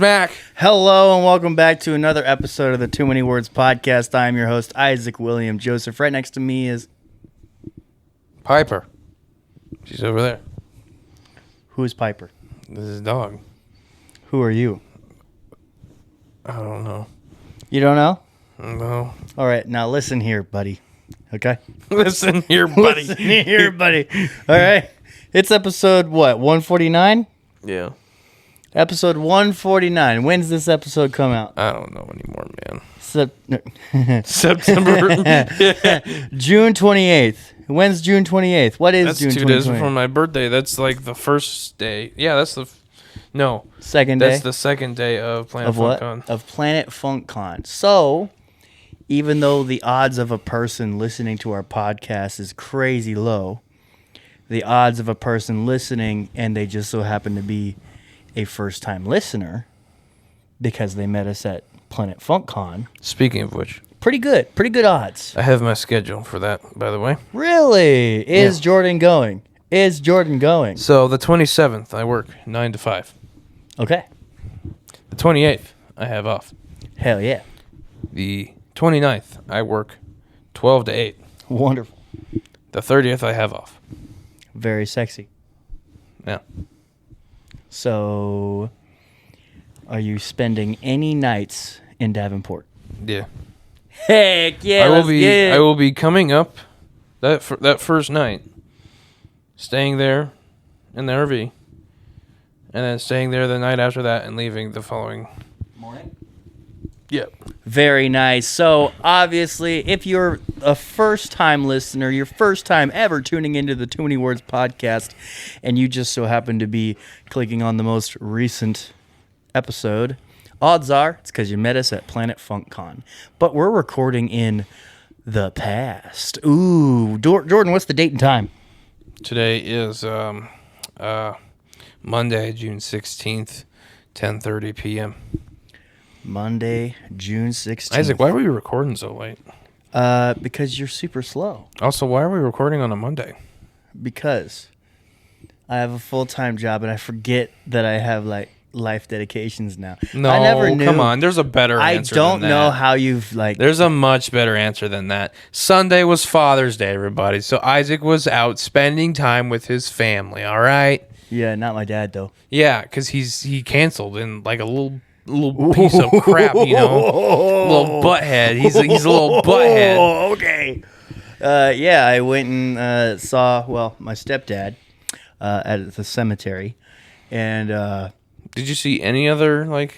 Smack. Hello and welcome back to another episode of the Too Many Words podcast. I am your host, Isaac William Joseph. Right next to me is... Piper. She's over there. Who is Piper? This is Dog. Who are you? I don't know. You don't know? No. All right, now listen here, buddy. Okay? Listen here, buddy. Listen here, buddy. All right? It's episode, what, 149? Yeah. Episode 149. When's this episode come out? I don't know anymore, man. September. June 28th. When's June 28th? What is That's June 28th? That's 2 days before my birthday. That's like the first day. Yeah, that's the... No. Second day? That's the second day of Planet Of what? FunkCon. Of Planet FunkCon. So, even though the odds of a person listening to our podcast is crazy low, the odds of a person listening and they just so happen to be a first-time listener because they met us at Planet FunkCon. Speaking of which, Pretty good odds. I have my schedule for that, by the way. Really? Is Jordan going? Is Jordan going? So the 27th, I work 9 to 5. Okay. The 28th, I have off. Hell yeah. The 29th, I work 12 to 8. Wonderful. The 30th, I have off. Very sexy. Yeah. So, are you spending any nights in Davenport? Yeah. Heck yeah! I will be coming up that first night, staying there in the RV, and then staying there the night after that and leaving the following morning. Yep. Very nice. So, obviously, if you're a first-time listener, your first time ever tuning into the Too Many Words podcast, and you just so happen to be clicking on the most recent episode, odds are it's because you met us at Planet FunkCon. But we're recording in the past. Ooh, Jordan, what's the date and time? Today is Monday, June 16th, 10:30 p.m. Monday, June 16th. Isaac, why are we recording so late? Because you're super slow. Also, why are we recording on a Monday? Because I have a full-time job and I forget that I have life dedications now. No, I never knew. Come on. There's a better answer I don't than know that. how you've There's a much better answer than that. Sunday was Father's Day, everybody. So Isaac was out spending time with his family, all right? Yeah, not my dad though. Yeah, because he canceled in like a little piece of crap, you know? Little butthead. He's a little butthead. Okay. Yeah, I went and saw, my stepdad at the cemetery. And did you see any other,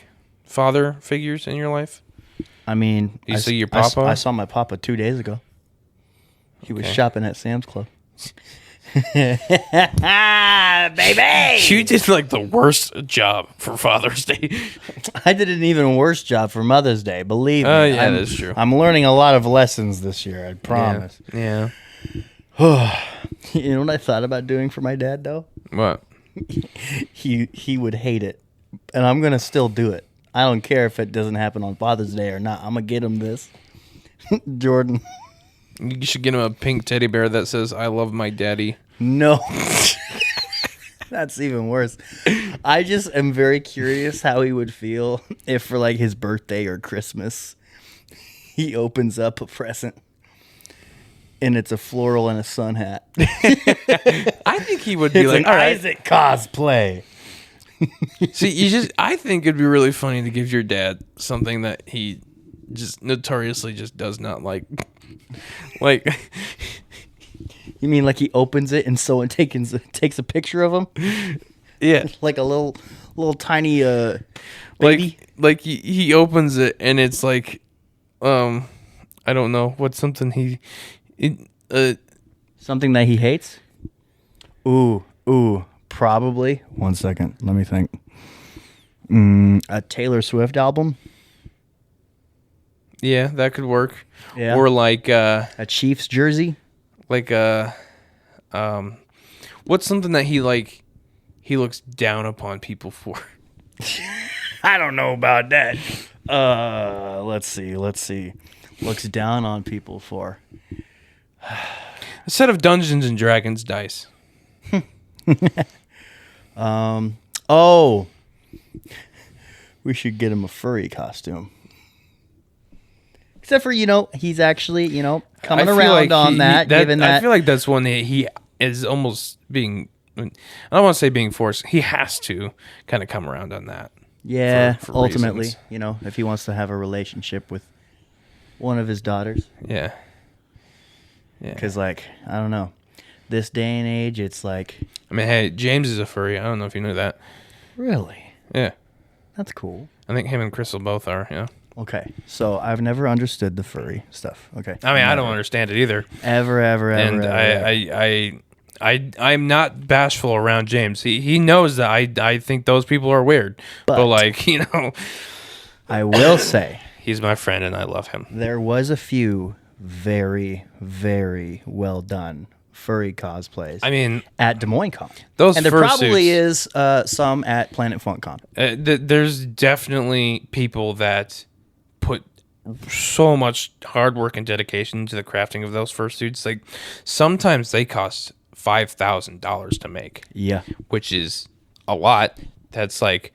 father figures in your life? I mean... You see your papa? I saw my papa 2 days ago. He was shopping at Sam's Club. Baby! You did, the worst job for Father's Day. I did an even worse job for Mother's Day, believe me. Yeah, that's true. I'm learning a lot of lessons this year, I promise. Yeah. You know what I thought about doing for my dad, though? What? He would hate it, and I'm going to still do it. I don't care if it doesn't happen on Father's Day or not. I'm going to get him this. Jordan. You should get him a pink teddy bear that says, "I love my daddy." No. That's even worse. I just am very curious how he would feel if for his birthday or Christmas he opens up a present and it's a floral and a sun hat. I think he would be It's all right. Isaac cosplay. See, I think it'd be really funny to give your dad something that he just notoriously just does not like. You mean he opens it and someone takes a picture of him? Yeah. Like a little tiny baby? He opens it and it's I don't know, what's something something that he hates? Ooh, probably. 1 second, let me think. A Taylor Swift album? Yeah, that could work. Yeah. Or a Chiefs jersey? What's something that he looks down upon people for? I don't know about that. Let's see. Looks down on people for. A set of Dungeons and Dragons dice. We should get him a furry costume. Except for, he's actually, coming around on that, given that. I feel like that's one that he is almost being, I don't want to say being forced. He has to kind of come around on that. Yeah, for ultimately, reasons. If he wants to have a relationship with one of his daughters. Yeah. Because, I don't know. This day and age, it's like... I mean, hey, James is a furry. I don't know if you knew that. Really? Yeah. That's cool. I think him and Crystal both are, yeah. Okay, so I've never understood the furry stuff. Okay. I mean, I don't understand it either. Ever. I'm not bashful around James. He knows that I think those people are weird. But I will say... He's my friend and I love him. There was a few very, very well done furry cosplays. I mean, at Des Moines Con. Those and there probably is some at Planet Funk Con. There's definitely people that put so much hard work and dedication to the crafting of those fursuits. Like sometimes they cost $5,000 to make. Yeah, which is a lot. That's like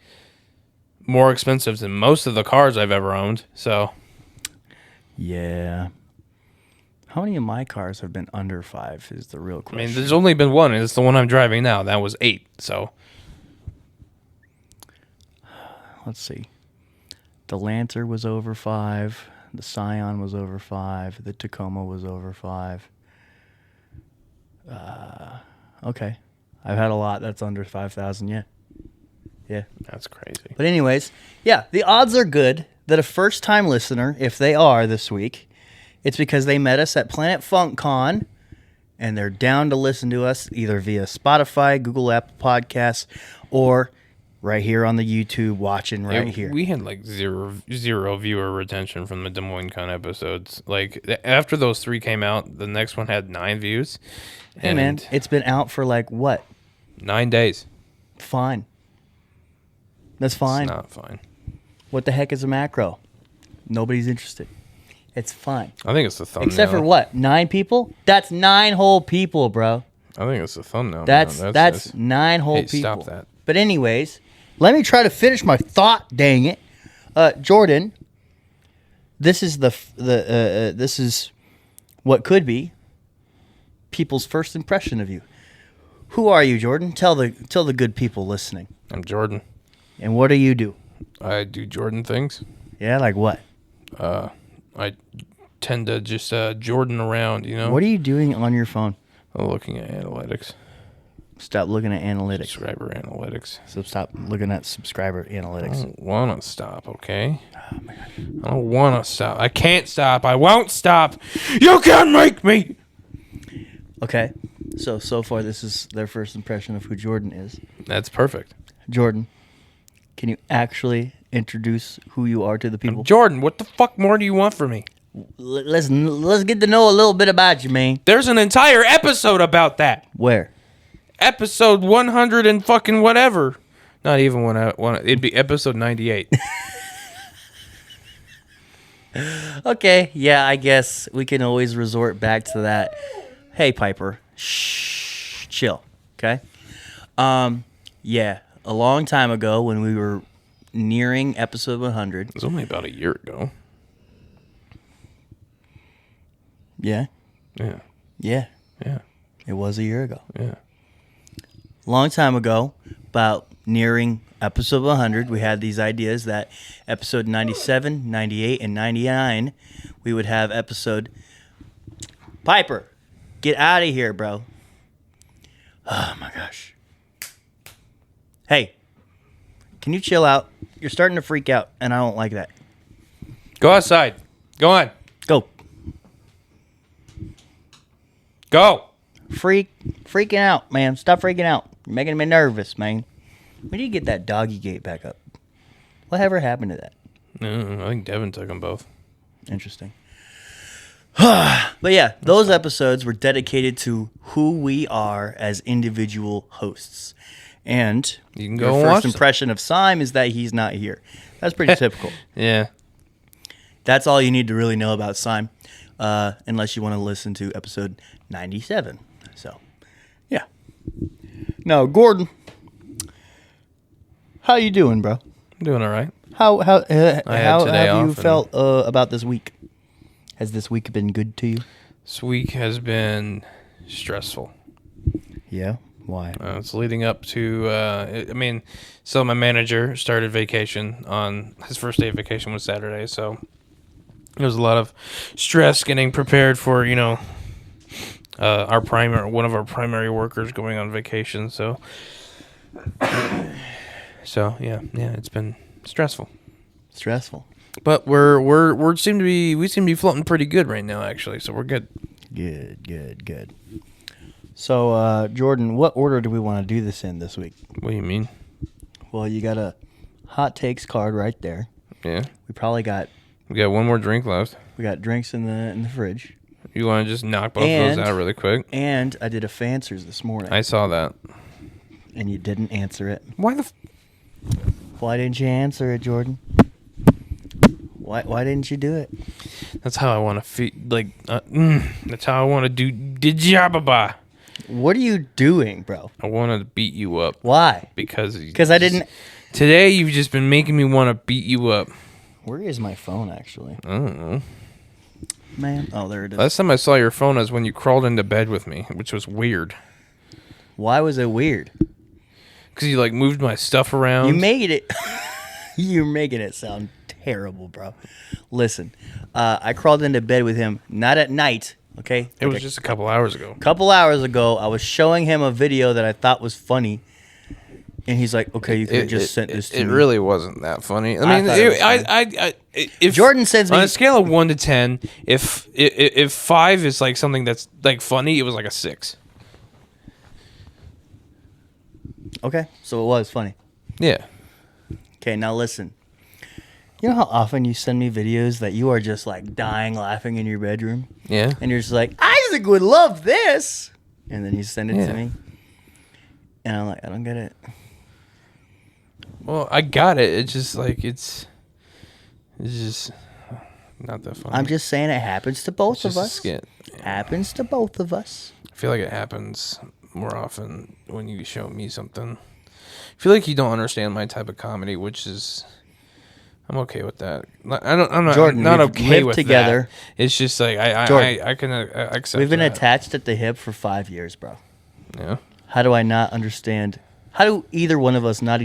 more expensive than most of the cars I've ever owned. So, yeah. How many of my cars have been under 5 is the real question. I mean, there's only been one, and it's the one I'm driving now. That was 8, so. Let's see. The Lancer was over 5. The Scion was over 5. The Tacoma was over 5. Okay. I've had a lot that's under 5,000 yet. Yeah. That's crazy. But anyways, yeah, the odds are good that a first-time listener, if they are this week, it's because they met us at Planet Funk Con, and they're down to listen to us either via Spotify, Google Apple Podcasts, or right here on the YouTube watching here. We had like zero viewer retention from the Des Moines Con episodes. Like after those 3 came out, the next one had 9 views. Hey man, it's been out for like what? 9 days. Fine. That's fine. It's not fine. What the heck is a macro? Nobody's interested. It's fine. I think it's the thumbnail. Except for what? 9 people? That's 9 whole people, bro. I think it's the thumbnail. That's 9 whole people. Stop that. But anyways, let me try to finish my thought. Dang it, Jordan. This is this is what could be people's first impression of you. Who are you, Jordan? Tell the good people listening. I'm Jordan. And what do you do? I do Jordan things. Yeah, like what? I tend to just Jordan around, What are you doing on your phone? I'm looking at analytics. Stop looking at analytics. Subscriber analytics. So stop looking at subscriber analytics. I don't want to stop, okay? Oh, my gosh. I don't want to stop. I can't stop. I won't stop. You can't make me. Okay. So far, this is their first impression of who Jordan is. That's perfect. Jordan, can you actually introduce who you are to the people? Jordan, what the fuck more do you want from me? Let's get to know a little bit about you, man. There's an entire episode about that. Where? Episode 100 and fucking whatever. Not even one. It'd be episode 98. Okay, yeah, I guess we can always resort back to that. Hey, Piper, shh, chill, okay? Yeah, a long time ago when we were nearing episode 100. It was only about a year ago. Yeah? Yeah. Yeah. Yeah. It was a year ago. Yeah. Long time ago, about nearing episode 100, we had these ideas that episode 97, 98, and 99, we would have episode... Piper, get out of here, bro. Oh, my gosh. Hey, can you chill out? You're starting to freak out, and I don't like that. Go outside. Go on. Go. Go. Freaking out, man. Stop freaking out. You're making me nervous, man. When do you get that doggy gate back up? Whatever happened to that? No, I think Devin took them both. Interesting. But yeah, those episodes were dedicated to who we are as individual hosts. And you can go your watch first impression of Sime is that he's not here. That's pretty typical. Yeah. That's all you need to really know about Sime, unless you want to listen to episode 97. So, yeah. Now, Gordon, how you doing, bro? I'm doing all right. How I had today have off you and- felt about this week? Has this week been good to you? This week has been stressful. Yeah. Why? It's leading up to, so my manager started vacation on his first day of vacation was Saturday. So there was a lot of stress getting prepared for, one of our primary workers going on vacation. So yeah, it's been stressful. Stressful. But we seem to be floating pretty good right now, actually. So we're good. Good. So, Jordan, what order do we want to do this in this week? What do you mean? Well, you got a hot takes card right there. Yeah. We probably got We got one more drink left. we got drinks in the fridge. You want to just knock both of those out really quick? And I did a fanswers this morning. I saw that. And you didn't answer it. Why the? Why didn't you answer it, Jordan? Why didn't you do it? That's how I want to feel. That's how I want to do. Dijababa. What are you doing, bro? I want to beat you up. Why? Because I didn't. Today you've just been making me want to beat you up. Where is my phone, actually? I don't know. Man. Oh, there it is. Last time I saw your phone was when you crawled into bed with me, which was weird. Why was it weird? Because you moved my stuff around. You made it. You're making it sound terrible, bro. Listen, I crawled into bed with him, not at night, okay? It was just a couple hours ago. Couple hours ago, I was showing him a video that I thought was funny, and he's like, "Okay, you could have just sent this to me." It really wasn't that funny. I thought it was If Jordan sends me on a scale of 1 to 10, if 5 is something that's funny, it was a 6. Okay, so it was funny. Yeah. Okay, now listen. You know how often you send me videos that you are just dying laughing in your bedroom? Yeah. And you're just like, Isaac would love this. And then you send it Yeah. to me. And I'm like, I don't get it. Well, I got it. It's just it's just not that funny. I'm just saying it happens to both It's of just a us. skit. Happens to both of us. I feel like it happens more often when you show me something. I feel like you don't understand my type of comedy, which is I'm okay with that. I'm not Jordan, not we've okay lived with together. that. It's just I can accept. We've been that. attached at the hip for 5 years, bro. Yeah. How do I not understand? How do either one of us not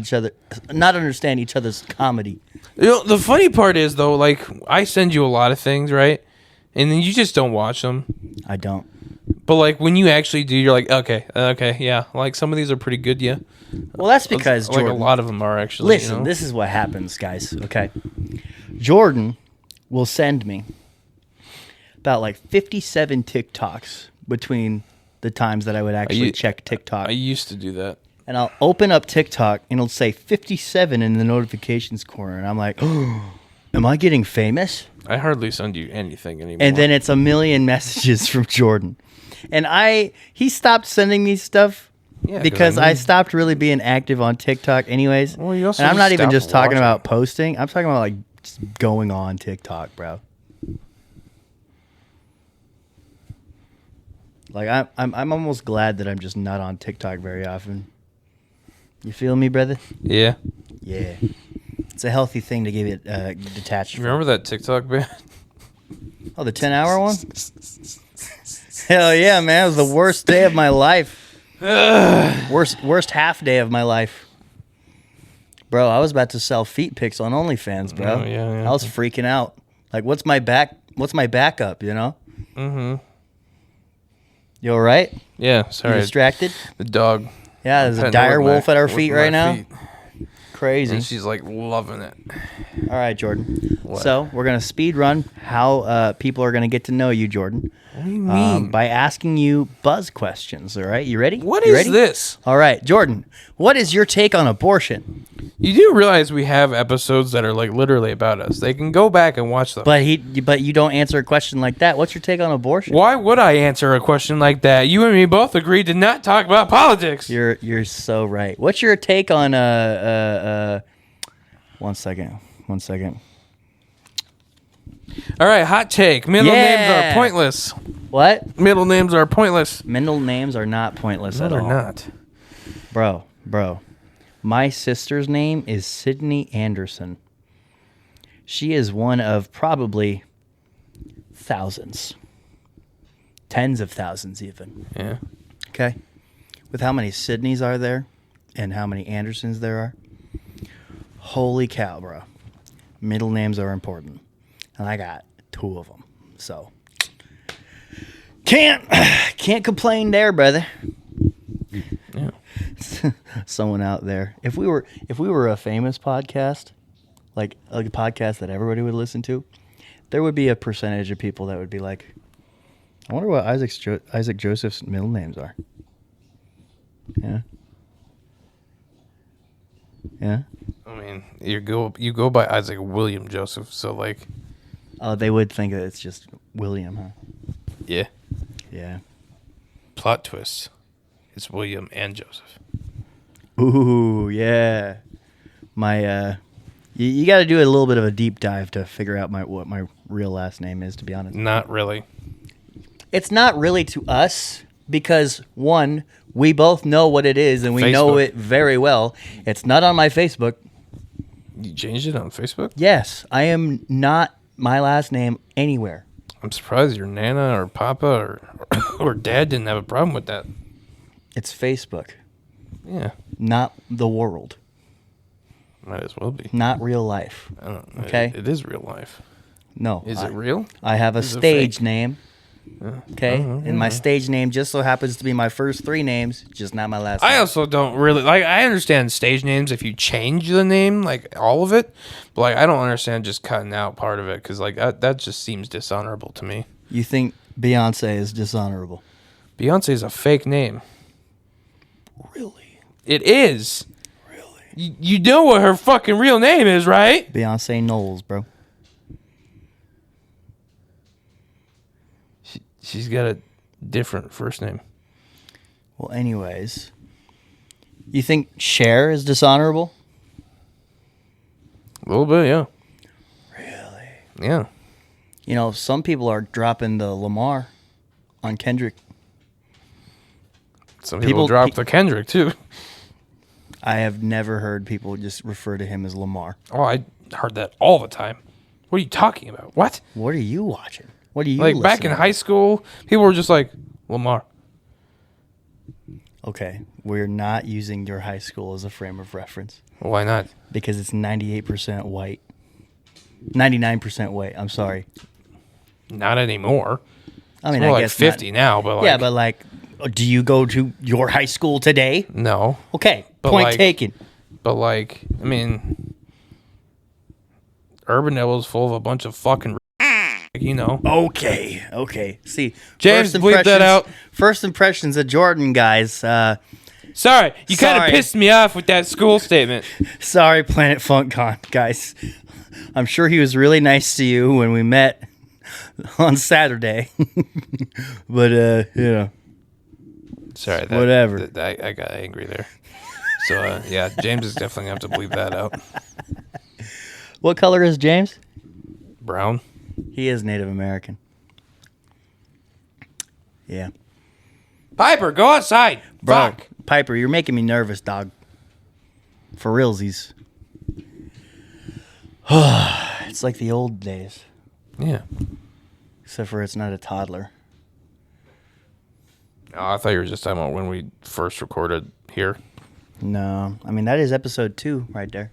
understand each other's comedy? The funny part is though, I send you a lot of things, right? And then you just don't watch them. I don't. But when you actually do, you're like, okay, yeah. Some of these are pretty good, yeah. Well, that's because Jordan. a lot of them are actually. Listen, this is what happens, guys. Okay, Jordan will send me about 57 TikToks between the times that I would actually check TikTok. I used to do that. And I'll open up TikTok and it'll say 57 in the notifications corner, and I'm like, oh, am I getting famous? I hardly send you anything anymore. And then it's a million messages from Jordan. And he stopped sending me stuff because I stopped really being active on TikTok anyways. Well, you also and I'm not even stopped just talking watching. about posting. I'm talking about just going on TikTok, bro. I'm almost glad that I'm just not on TikTok very often. You feel me, brother? Yeah. Yeah. It's a healthy thing to give it detached. Remember that TikTok band? Oh, the 10-hour one? Hell yeah, man. It was the worst day of my life. worst half day of my life. Bro, I was about to sell feet pics on OnlyFans, bro. Oh, yeah. I was freaking out. What's my backup, you know? Mm-hmm. You all right? Yeah, You sorry. distracted? The dog. Yeah, there's a Petting dire her with wolf at our with feet my right now. feet. Crazy. And she's loving it. All right, Jordan. What? So we're going to speed run how people are going to get to know you, Jordan. What do you mean? By asking you buzz questions, all right? You ready? What You is ready? this? All right, Jordan, what is your take on abortion? You do realize we have episodes that are literally about us. They can go back and watch them. But you don't answer a question like that. What's your take on abortion? Why would I answer a question like that? You and me both agreed to not talk about politics. You're so right. What's your take on One second. All right, hot take. Middle Yeah. names are pointless. What? Middle names are pointless. Middle names are not pointless No, at they're all. not. Bro. My sister's name is Sydney Anderson. She is one of probably thousands. Tens of thousands even. Yeah. Okay? With how many Sydneys are there and how many Andersons there are. Holy cow, bro. Middle names are important. And I got 2 of them. So can't complain there, brother. Yeah. Someone out there. If we were a famous podcast, like a podcast that everybody would listen to, there would be a percentage of people that would be like, I wonder what Isaac Joseph's middle names are. Yeah. Yeah. I mean, you go by Isaac William Joseph, so like. Oh, they would think that it's just William, huh? Yeah. Yeah. Plot twist. It's William and Joseph. Ooh, yeah. My you got to do a little bit of a deep dive to figure out what my real last name is, to be honest. Not really. It's not really to us because, one, we both know what it is and we know it very well. It's not on my Facebook. You changed it on Facebook? Yes, I am not my last name anywhere. I'm surprised your Nana or Papa or Dad didn't have a problem with that. It's Facebook. Yeah. Not the world. Might as well be. Not real life. I don't know. Okay? It is real life. No. Is it real? I have a Is it stage fake? name. Okay? And my stage name just so happens to be my first 3 names, just not my last name. I also don't really like. I understand stage names if you change the name, like all of it, but like I don't understand just cutting out part of it because like that just seems dishonorable to me. You think Beyonce is dishonorable? Beyonce is a fake name. Really? It is. Really? You know what her fucking real name is, right? Beyonce Knowles, bro. She's got a different first name. Well, anyways, you think Cher is dishonorable? A little bit, yeah. Really? Yeah. You know, some people are dropping the Lamar on Kendrick. Some people drop the Kendrick too. I have never heard people just refer to him as Lamar. Oh, I heard that all the time. What are you talking about? What? What are you watching? What are you Like back in high school, people were just like Lamar. Okay, we're not using your high school as a frame of reference Why not? because it's 98% white. 99% white. I'm sorry. Not anymore. I mean, More I like guess 50 now, but like yeah, but like, do you go to your high school today? no. Okay, But point like- taken. But like, I mean, Urbandale is full of a bunch of fucking, you know. Okay. See, James, first bleep that out. First impressions of Jordan, guys. Sorry, you kind of Sorry. pissed me off with that school statement. Sorry, Planet FunkCon, guys. I'm sure he was really nice to you when we met on Saturday. But, you know. Sorry, Whatever. I got angry there. So yeah, James is definitely gonna have to bleep that out. What color is James? Brown. He is Native American. Yeah. Piper, go outside. Bro, Fuck. Piper, you're making me nervous, dog. For realsies. It's like the old days. Yeah. Except for it's not a toddler. Oh, I thought you were just talking about when we first recorded here. No. I mean, that is episode 2 right there.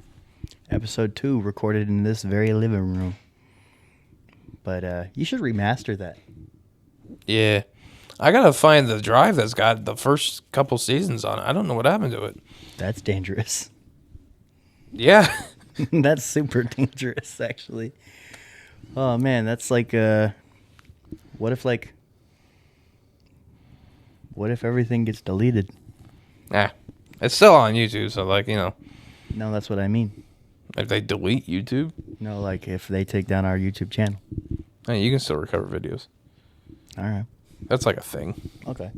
Episode 2 recorded in this very living room. But you should remaster that. Yeah. I gotta find the drive that's got the first couple seasons on it. I don't know what happened to it. That's dangerous. Yeah. That's super dangerous, actually. Oh, man, that's like, what if everything gets deleted? Nah. It's still on YouTube, so like, you know, No, that's what I mean. if they delete YouTube, No, like if they take down our YouTube channel. hey, you can still recover videos. All right. That's like a thing. Okay.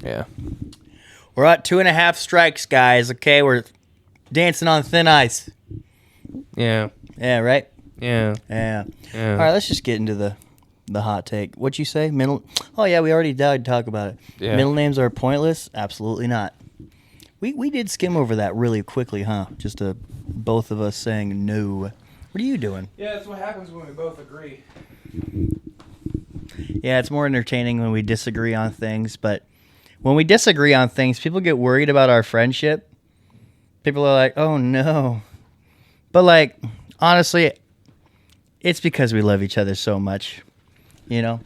Yeah. We're at 2.5 strikes, guys. Okay, we're dancing on thin ice. Yeah. Yeah, right? Yeah. Yeah. Yeah. All right, let's just get into the hot take. What'd you say? Oh, yeah, we already died to talk about it. Yeah. Middle names are pointless? Absolutely not. We did skim over that really quickly, huh? Just both of us saying no. What are you doing? Yeah, that's what happens when we both agree. Yeah, it's more entertaining when we disagree on things, but when we disagree on things, people get worried about our friendship. People are like, oh no. But like, honestly, it's because we love each other so much. You know?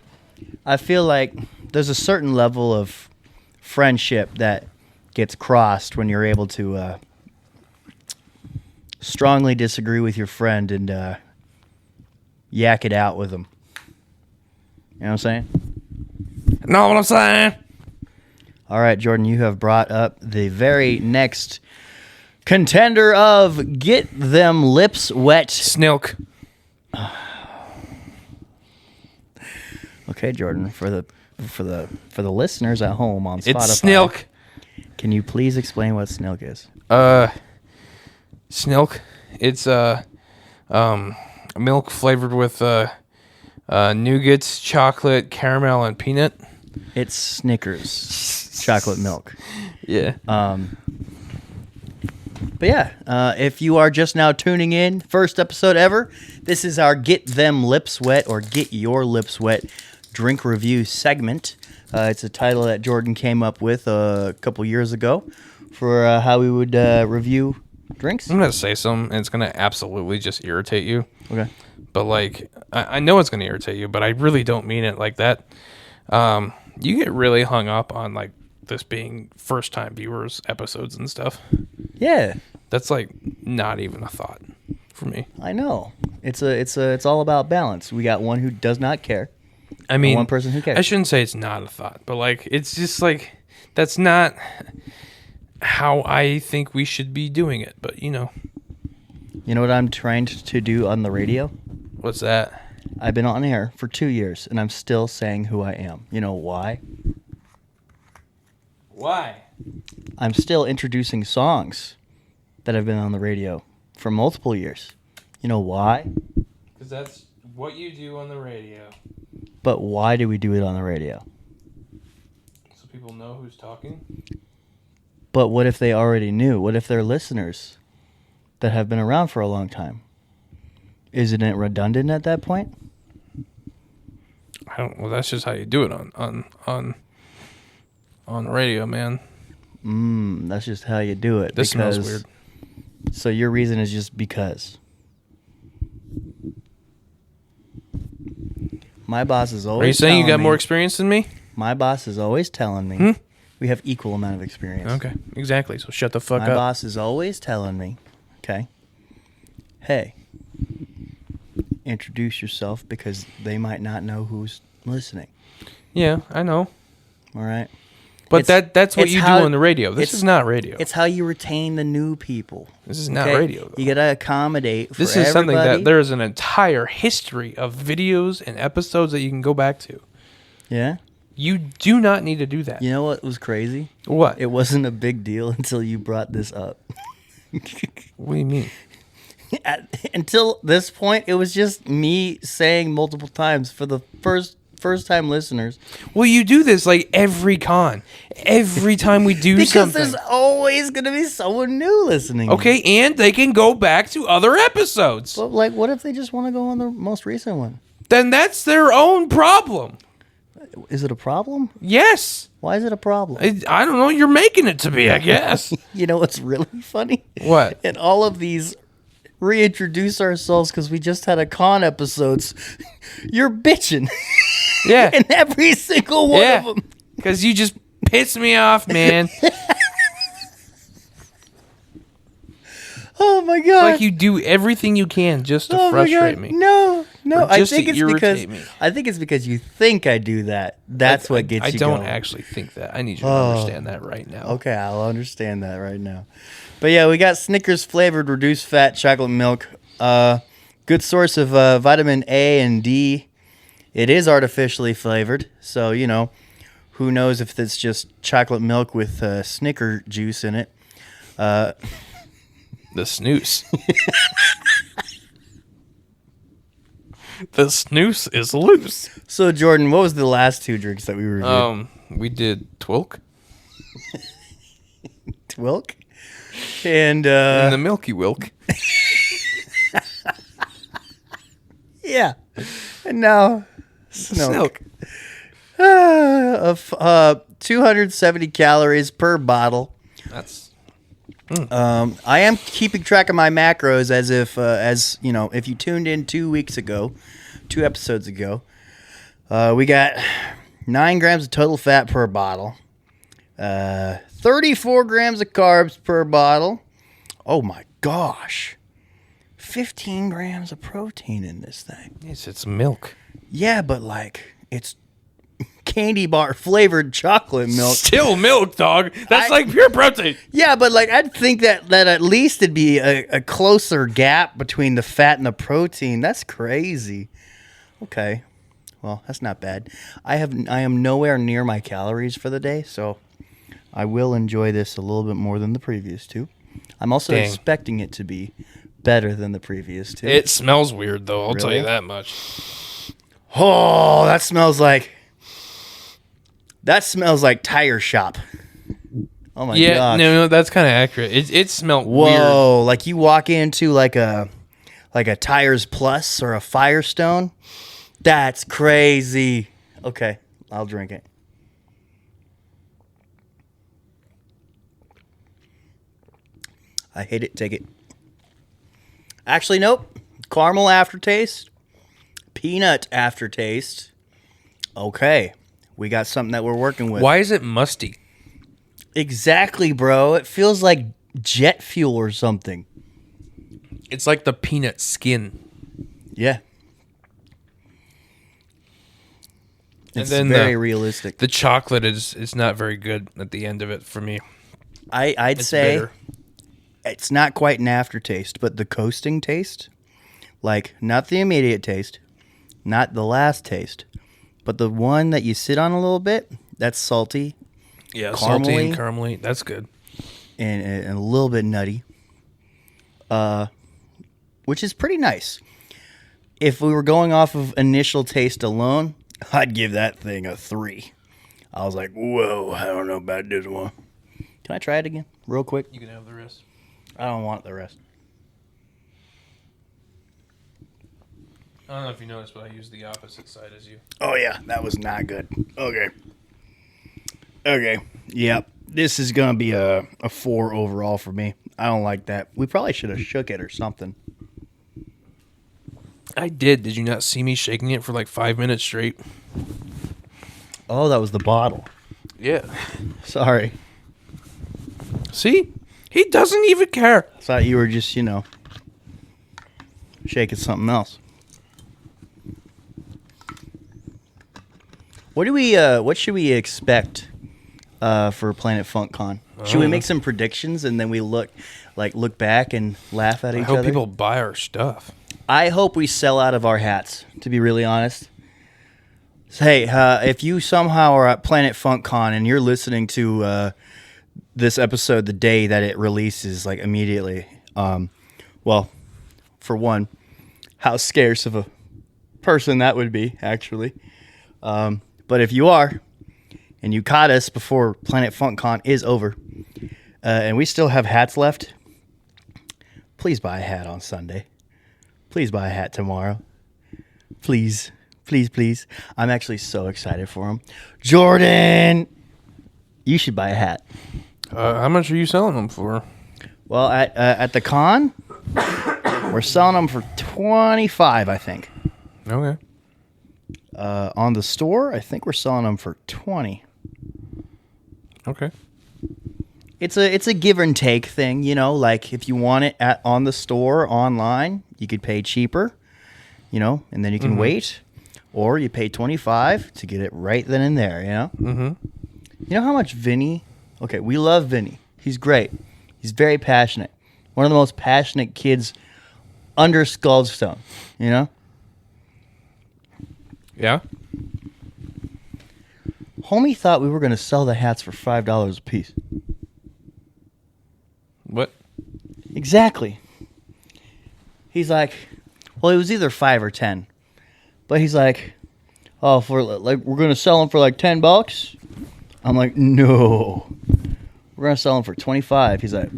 I feel like there's a certain level of friendship that gets crossed when you're able to strongly disagree with your friend and yak it out with them. You know what I'm saying? Know what I'm saying? All right, Jordan, you have brought up the very next contender of Get Them Lips Wet. Snilk. Okay, Jordan, for the listeners at home on Spotify. It's Snilk. Can you please explain what Snilk is? Snilk. It's milk flavored with nougats, chocolate, caramel, and peanut. It's Snickers chocolate milk. Yeah. But yeah, if you are just now tuning in, first episode ever, this is our Get Them Lips Wet or Get Your Lips Wet drink review segment. It's a title that Jordan came up with a couple years ago for how we would review drinks. I'm going to say something, and it's going to absolutely just irritate you. Okay. But, like, I know it's going to irritate you, but I really don't mean it like that. You get really hung up on, like, this being first-time viewers episodes and stuff. Yeah. That's, like, not even a thought for me. I know. It's all about balance. We got one who does not care. I mean, one person who cares. I shouldn't say it's not a thought, but, like, it's just, like, that's not how I think we should be doing it, but, you know. You know what I'm trying to do on the radio? What's that? I've been on air for 2 years, and I'm still saying who I am. You know why? Why? I'm still introducing songs that have been on the radio for multiple years. You know why? Because that's what you do on the radio. But why do we do it on the radio? So people know who's talking? But what if they already knew? What if they're listeners that have been around for a long time? Isn't it redundant at that point? I don't. Well, that's just how you do it on the radio, man. That's just how you do it. This smells weird. So your reason is just because. My boss is always. Are you saying you got telling more me- experience than me? My boss is always telling me we have equal amount of experience. Okay, exactly. So shut the fuck My up. boss is always telling me, okay, hey, introduce yourself because they might not know who's listening. Yeah, I know. All right. But that's what it's you how- do on the radio. This it's- is not radio. It's how you retain the new people. This is not okay? radio, though. You gotta accommodate. This for is something everybody. that there is an entire history of videos and episodes that you can go back to. Yeah. You do not need to do that. You know what was crazy? What? It wasn't a big deal until you brought this up. What do you mean? Until this point, it was just me saying multiple times for the first time listeners. Well, you do this like every con. Every time we do Because something. there's always gonna be someone new listening. Okay, and they can go back to other episodes. But like, what if they just want to go on the most recent one? Then that's their own problem. Is it a problem? Yes. Why is it a problem? I don't know. You're making it to be, I guess. You know what's really funny? What? In all of these reintroduce ourselves because we just had a con episodes, you're bitching. Yeah. In every single one of them. Because you just piss me off, man. Oh my god! Like you do everything you can just to frustrate me. No. Or I just think to it's because irritate me. I think it's because you think I do that. That's what gets I you don't going. actually think that. I need you to understand that right now. Okay, I'll understand that right now. But yeah, we got Snickers flavored reduced fat chocolate milk. Good source of vitamin A and D. It is artificially flavored, so you know, who knows if it's just chocolate milk with Snicker juice in it. The snooze. The snooze is loose. So Jordan, what was the last two drinks that we reviewed? We did Twilk Twilk and and the Milky Wilk. Yeah. And now, Snilk. Of 270 calories per bottle. That's I am keeping track of my macros as if, if you tuned in 2 episodes ago, we got 9 grams of total fat per bottle, 34 grams of carbs per bottle. Oh my gosh. 15 grams of protein in this thing. yes, it's milk. Yeah, but it's candy bar flavored chocolate milk. Still milk, dog. That's like pure protein. Yeah, but I'd think that at least it'd be a closer gap between the fat and the protein. That's crazy. Okay. Well, that's not bad. I am nowhere near my calories for the day, so I will enjoy this a little bit more than the previous two. I'm also expecting it to be better than the previous two. It smells weird, though. I'll tell Really? you that much. Oh, that smells like tire shop. Oh my god. No, that's kind of accurate. It smelled weird. Whoa, like you walk into like a Tires Plus or a Firestone. That's crazy. Okay, I'll drink it. I hate it. Take it. Actually, nope. Caramel aftertaste. Peanut aftertaste. Okay. We got something that we're working with. Why is it musty? Exactly, bro. It feels like jet fuel or something. It's like the peanut skin. Yeah. And It's then very realistic. The chocolate is not very good at the end of it for me. I'd It's say bitter. it's not quite an aftertaste, but the coasting taste, like not the immediate taste, not the last taste, but the one that you sit on a little bit, that's salty Yeah, salty and caramely. caramely. That's good. and a little bit nutty, which is pretty nice. If we were going off of initial taste alone, I'd give that thing a 3. I was like, whoa, I don't know about this one. Can I try it again real quick? You can have the rest. I don't want the rest. I don't know if you noticed, but I used the opposite side as you. Oh, yeah, that was not good. Okay. Yep. This is going to be a 4 overall for me. I don't like that. We probably should have shook it or something. I did. Did you not see me shaking it for like 5 minutes straight? Oh, that was the bottle. Yeah. Sorry. See? He doesn't even care. I thought you were just, shaking something else. What should we expect for Planet Funk Con? Should we make some predictions and then we look back and laugh at each I hope other? people buy our stuff. I hope we sell out of our hats, to be really honest. So, hey, if you somehow are at Planet Funk Con and you're listening to this episode the day that it releases, like immediately, well, for one, how scarce of a person that would be, actually. But if you are, and you caught us before Planet Funk Con is over, and we still have hats left, please buy a hat on Sunday. Please buy a hat tomorrow. Please. Please, please. I'm actually so excited for him. Jordan! You should buy a hat. How much are you selling them for? Well, at the con, we're selling them for $25, I think. Okay. On the store, I think we're selling them for $20. Okay. It's a give and take thing, like if you want it on the store online, you could pay cheaper, and then you can wait, or you pay $25 to get it right then and there, Mm-hmm. You know how much Vinny? Okay, we love Vinny. He's great. He's very passionate. One of the most passionate kids under Skullstone, Yeah? Homie thought we were going to sell the hats for $5 a piece. What? Exactly. He's like, well, it was either 5 or 10. But he's like, oh, we're going to sell them for like $10? I'm like, no. We're going to sell them for $25. He's like,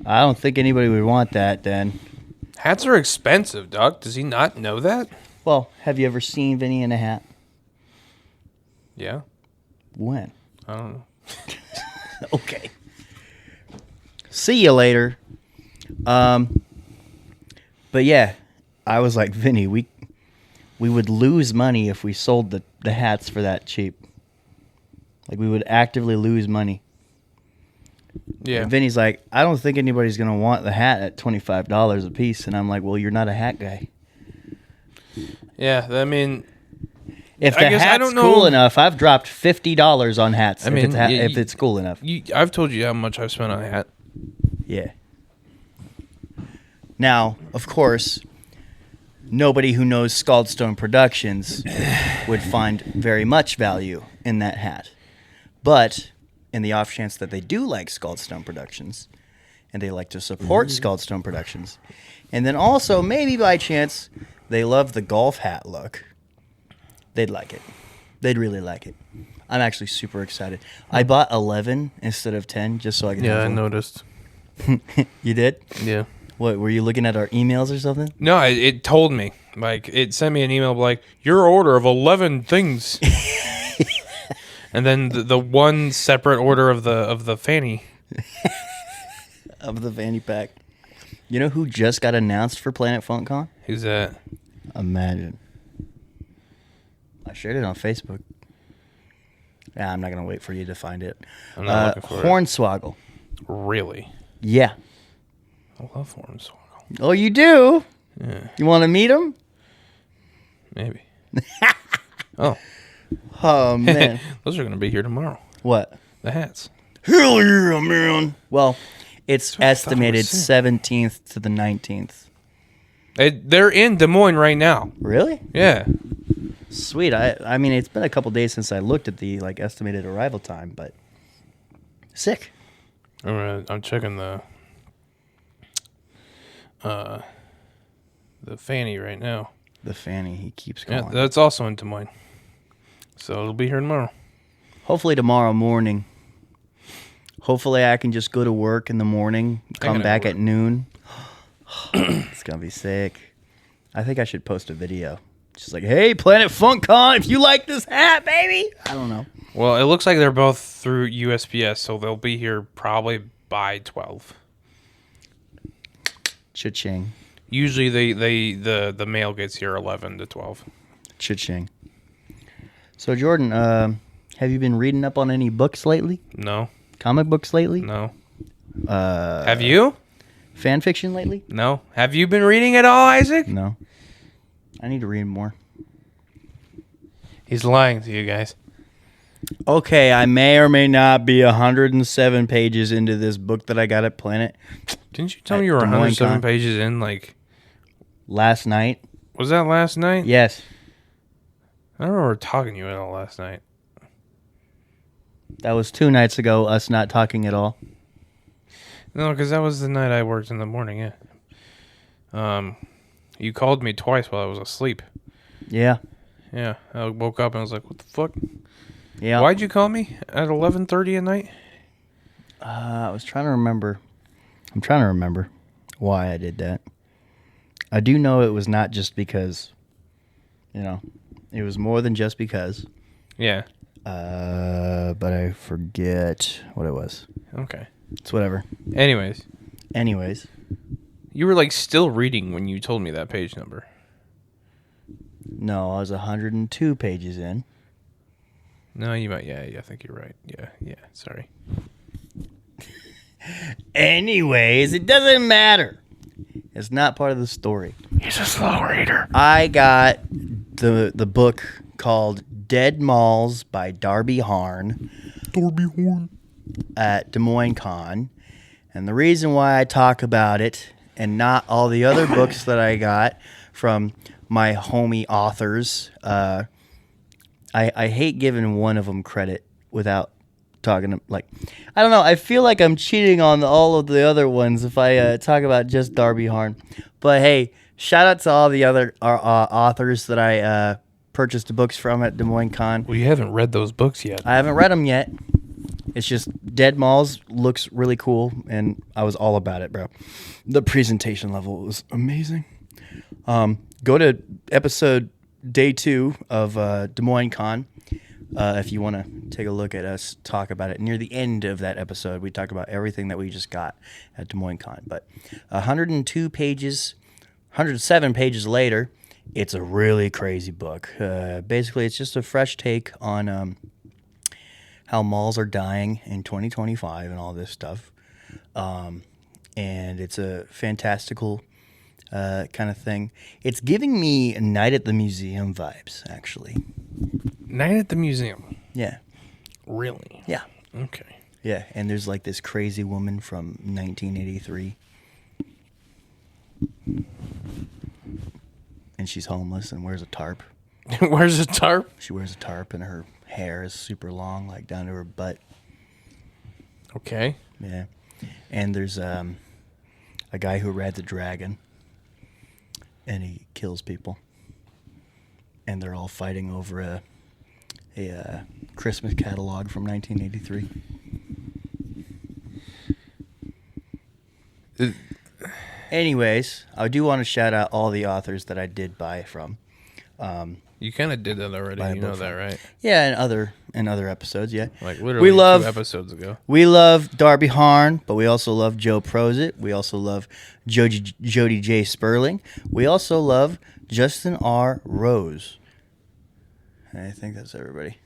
I don't think anybody would want that then. Hats are expensive, Doc. Does he not know that? Well, have you ever seen Vinny in a hat? Yeah. When? I don't know. Okay. See you later. But yeah, I was like, Vinny, we would lose money if we sold the hats for that cheap. Like, we would actively lose money. Yeah. And Vinny's like, I don't think anybody's going to want the hat at $25 a piece. And I'm like, well, you're not a hat guy. Yeah, I mean... If I the guess I hat's don't know. cool enough, I've dropped $50 on hats. I mean, if it's cool enough. I've told you how much I've spent on a hat. Yeah. Now, of course, nobody who knows Scaldstone Productions would find very much value in that hat. But in the off chance that they do like Scaldstone Productions, and they like to support Scaldstone Productions, and then also maybe by chance they love the golf hat look, they'd like it. They'd really like it. I'm actually super excited. I bought 11 instead of 10 just so I could. Yeah, have I one. noticed. You did? Yeah. What, were you looking at our emails or something? No, it told me. Like, it sent me an email like, your order of 11 things. And then the one separate order of the fanny. Of the fanny pack. You know who just got announced for Planet FunkCon? Who's that? Imagine. I shared it on Facebook. Yeah, I'm not going to wait for you to find it. I'm not looking for it. Hornswoggle. Really? Yeah. I love Hornswoggle. Oh, you do? Yeah, You want to meet him? maybe. Oh. Oh, man. Those are going to be here tomorrow. What? The hats. Hell yeah, man. Well, it's what I thought it estimated was saying. 17th to the 19th. They're in Des Moines right now. Really? Yeah. Sweet. I mean, it's been a couple days since I looked at the estimated arrival time, but sick. I'm checking the fanny right now. The fanny, he keeps Yeah, going. that's also in Des Moines. So it'll be here tomorrow. Hopefully tomorrow morning. Hopefully I can just go to work in the morning, come gotta back work. at noon. It's gonna be sick. I think I should post a video. Just like, hey, Planet FunkCon, if you like this hat, baby. I don't know. Well, it looks like they're both through USPS, so they'll be here probably by 12. Cha-ching. Usually the mail gets here 11 to 12. Cha-ching. So, Jordan, have you been reading up on any books lately? No. Comic books lately? No. Have you? Fan fiction lately? No. Have you been reading at all, Isaac? No. I need to read more. He's lying to you guys. Okay, I may or may not be 107 pages into this book that I got at Planet Didn't you tell me you were Des Moines 107 Con. pages in? Like, last night. was that last night? Yes. I don't remember talking to you at all last night. That was 2 nights ago, us not talking at all. No, because that was the night I worked in the morning, yeah. You called me twice while I was asleep. Yeah. Yeah, I woke up and I was like, what the fuck? Yeah. Why'd you call me at 11:30 at night? I was trying to remember. I'm trying to remember why I did that. I do know it was not just because, it was more than just because. Yeah. But I forget what it was. Okay. It's whatever. Anyways, You were like still reading when you told me that page number. No, I was 102 pages in. No, you might. Yeah, I think you're right. Yeah. Sorry. Anyways, it doesn't matter. It's not part of the story. He's a slow reader. I got the book called Dead Malls by Darby Harn. At Des Moines Con. And the reason why I talk about it and not all the other books that I got from my homie authors, I hate giving one of them credit without talking to, I don't know. I feel like I'm cheating on all of the other ones if I talk about just Darby Harn. But hey, shout out to all the other authors that I purchased the books from at Des Moines Con. Well, you haven't read those books yet. I haven't read them yet. It's just Dead Malls looks really cool, and I was all about it, bro. The presentation level was amazing. Go to episode day 2 of Des Moines Con if you want to take a look at us talk about it. Near the end of that episode, we talk about everything that we just got at Des Moines Con. But 102 pages, 107 pages later, it's a really crazy book. Basically, it's just a fresh take on how malls are dying in 2025 and all this stuff. And it's a fantastical kind of thing. It's giving me Night at the Museum vibes, actually. Night at the Museum. Yeah. Really? Yeah. Okay. Yeah, and there's like this crazy woman from 1983. And she's homeless and wears a tarp. Where's the tarp? She wears a tarp and her hair is super long, like down to her butt. Okay. Yeah. And there's a guy who rides a dragon and he kills people. And they're all fighting over a Christmas catalog from 1983. Anyways, I do want to shout out all the authors that I did buy from. You kind of did that already. You know that, right? Yeah, in other episodes, yeah. Like literally 2 episodes ago. We love Darby Harn, but we also love Joe Prozit. We also love Jody J. Sperling. We also love Justin R. Rose. I think that's everybody.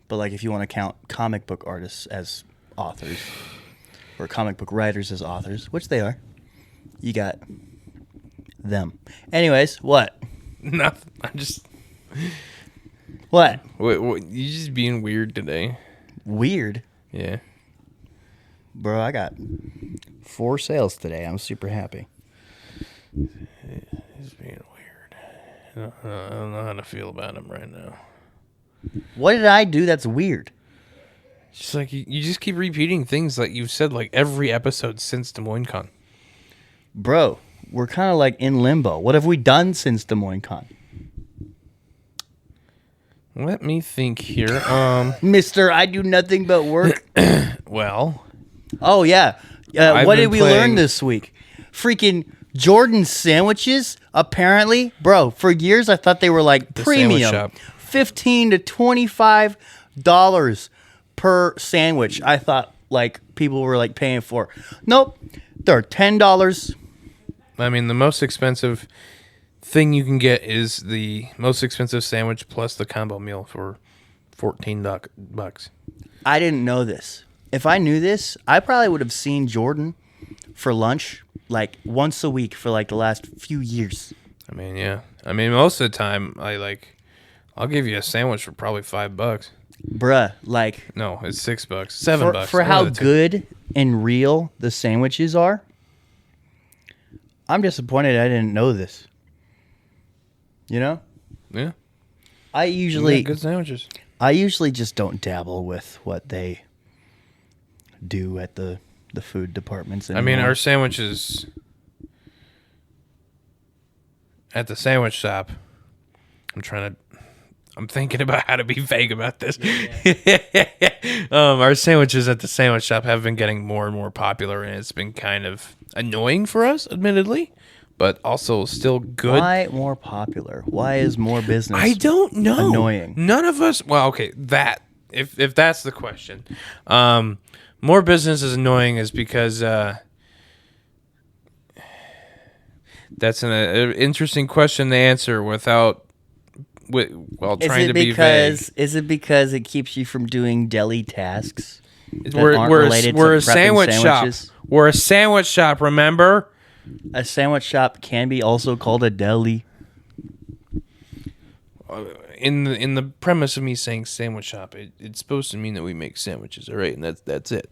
But like if you want to count comic book artists as authors or comic book writers as authors, which they are, you got them. Anyways, what? Nothing. I'm just... What? Wait, you just being weird today. Weird? Yeah. Bro, I got 4 sales today. I'm super happy. He's being weird. I don't know how to feel about him right now. What did I do that's weird? Just like you just keep repeating things like you've said like every episode since Des Moines Con. Bro, we're kind of like in limbo. What have we done since Des Moines Con? Let me think here. Mister, I do nothing but work. Well. Oh, yeah. What did we learn this week? Freaking Jordan sandwiches, apparently. Bro, for years I thought they were like premium. $15 to $25 per sandwich. I thought like people were like paying for. Nope. They're $10. I mean, the most expensive thing you can get is the most expensive sandwich plus the combo meal for $14. I didn't know this. If I knew this, I probably would have seen Jordan for lunch like once a week for like the last few years. I mean, yeah. I mean, most of the time, I'll give you a sandwich for probably $5. Bruh, like... No, it's $6. $7. For how good and real the sandwiches are, I'm disappointed I didn't know this. You know? Yeah. I usually... good sandwiches. I usually just don't dabble with what they do at the food departments anymore. I mean, our sandwiches at the sandwich shop, I'm thinking about how to be vague about this. Our sandwiches at the sandwich shop have been getting more and more popular, and it's been kind of annoying for us, admittedly, but also still good. Why more popular? Why is more business? I don't know. Annoying. None of us. Well, okay, that if that's the question, more business is annoying is because that's an interesting question to answer without. Trying to be vague. Is it because it keeps you from doing deli tasks? We're a sandwich shop. We're a sandwich shop. Remember, a sandwich shop can be also called a deli. In the premise of me saying sandwich shop, it's supposed to mean that we make sandwiches. All right, and that's it.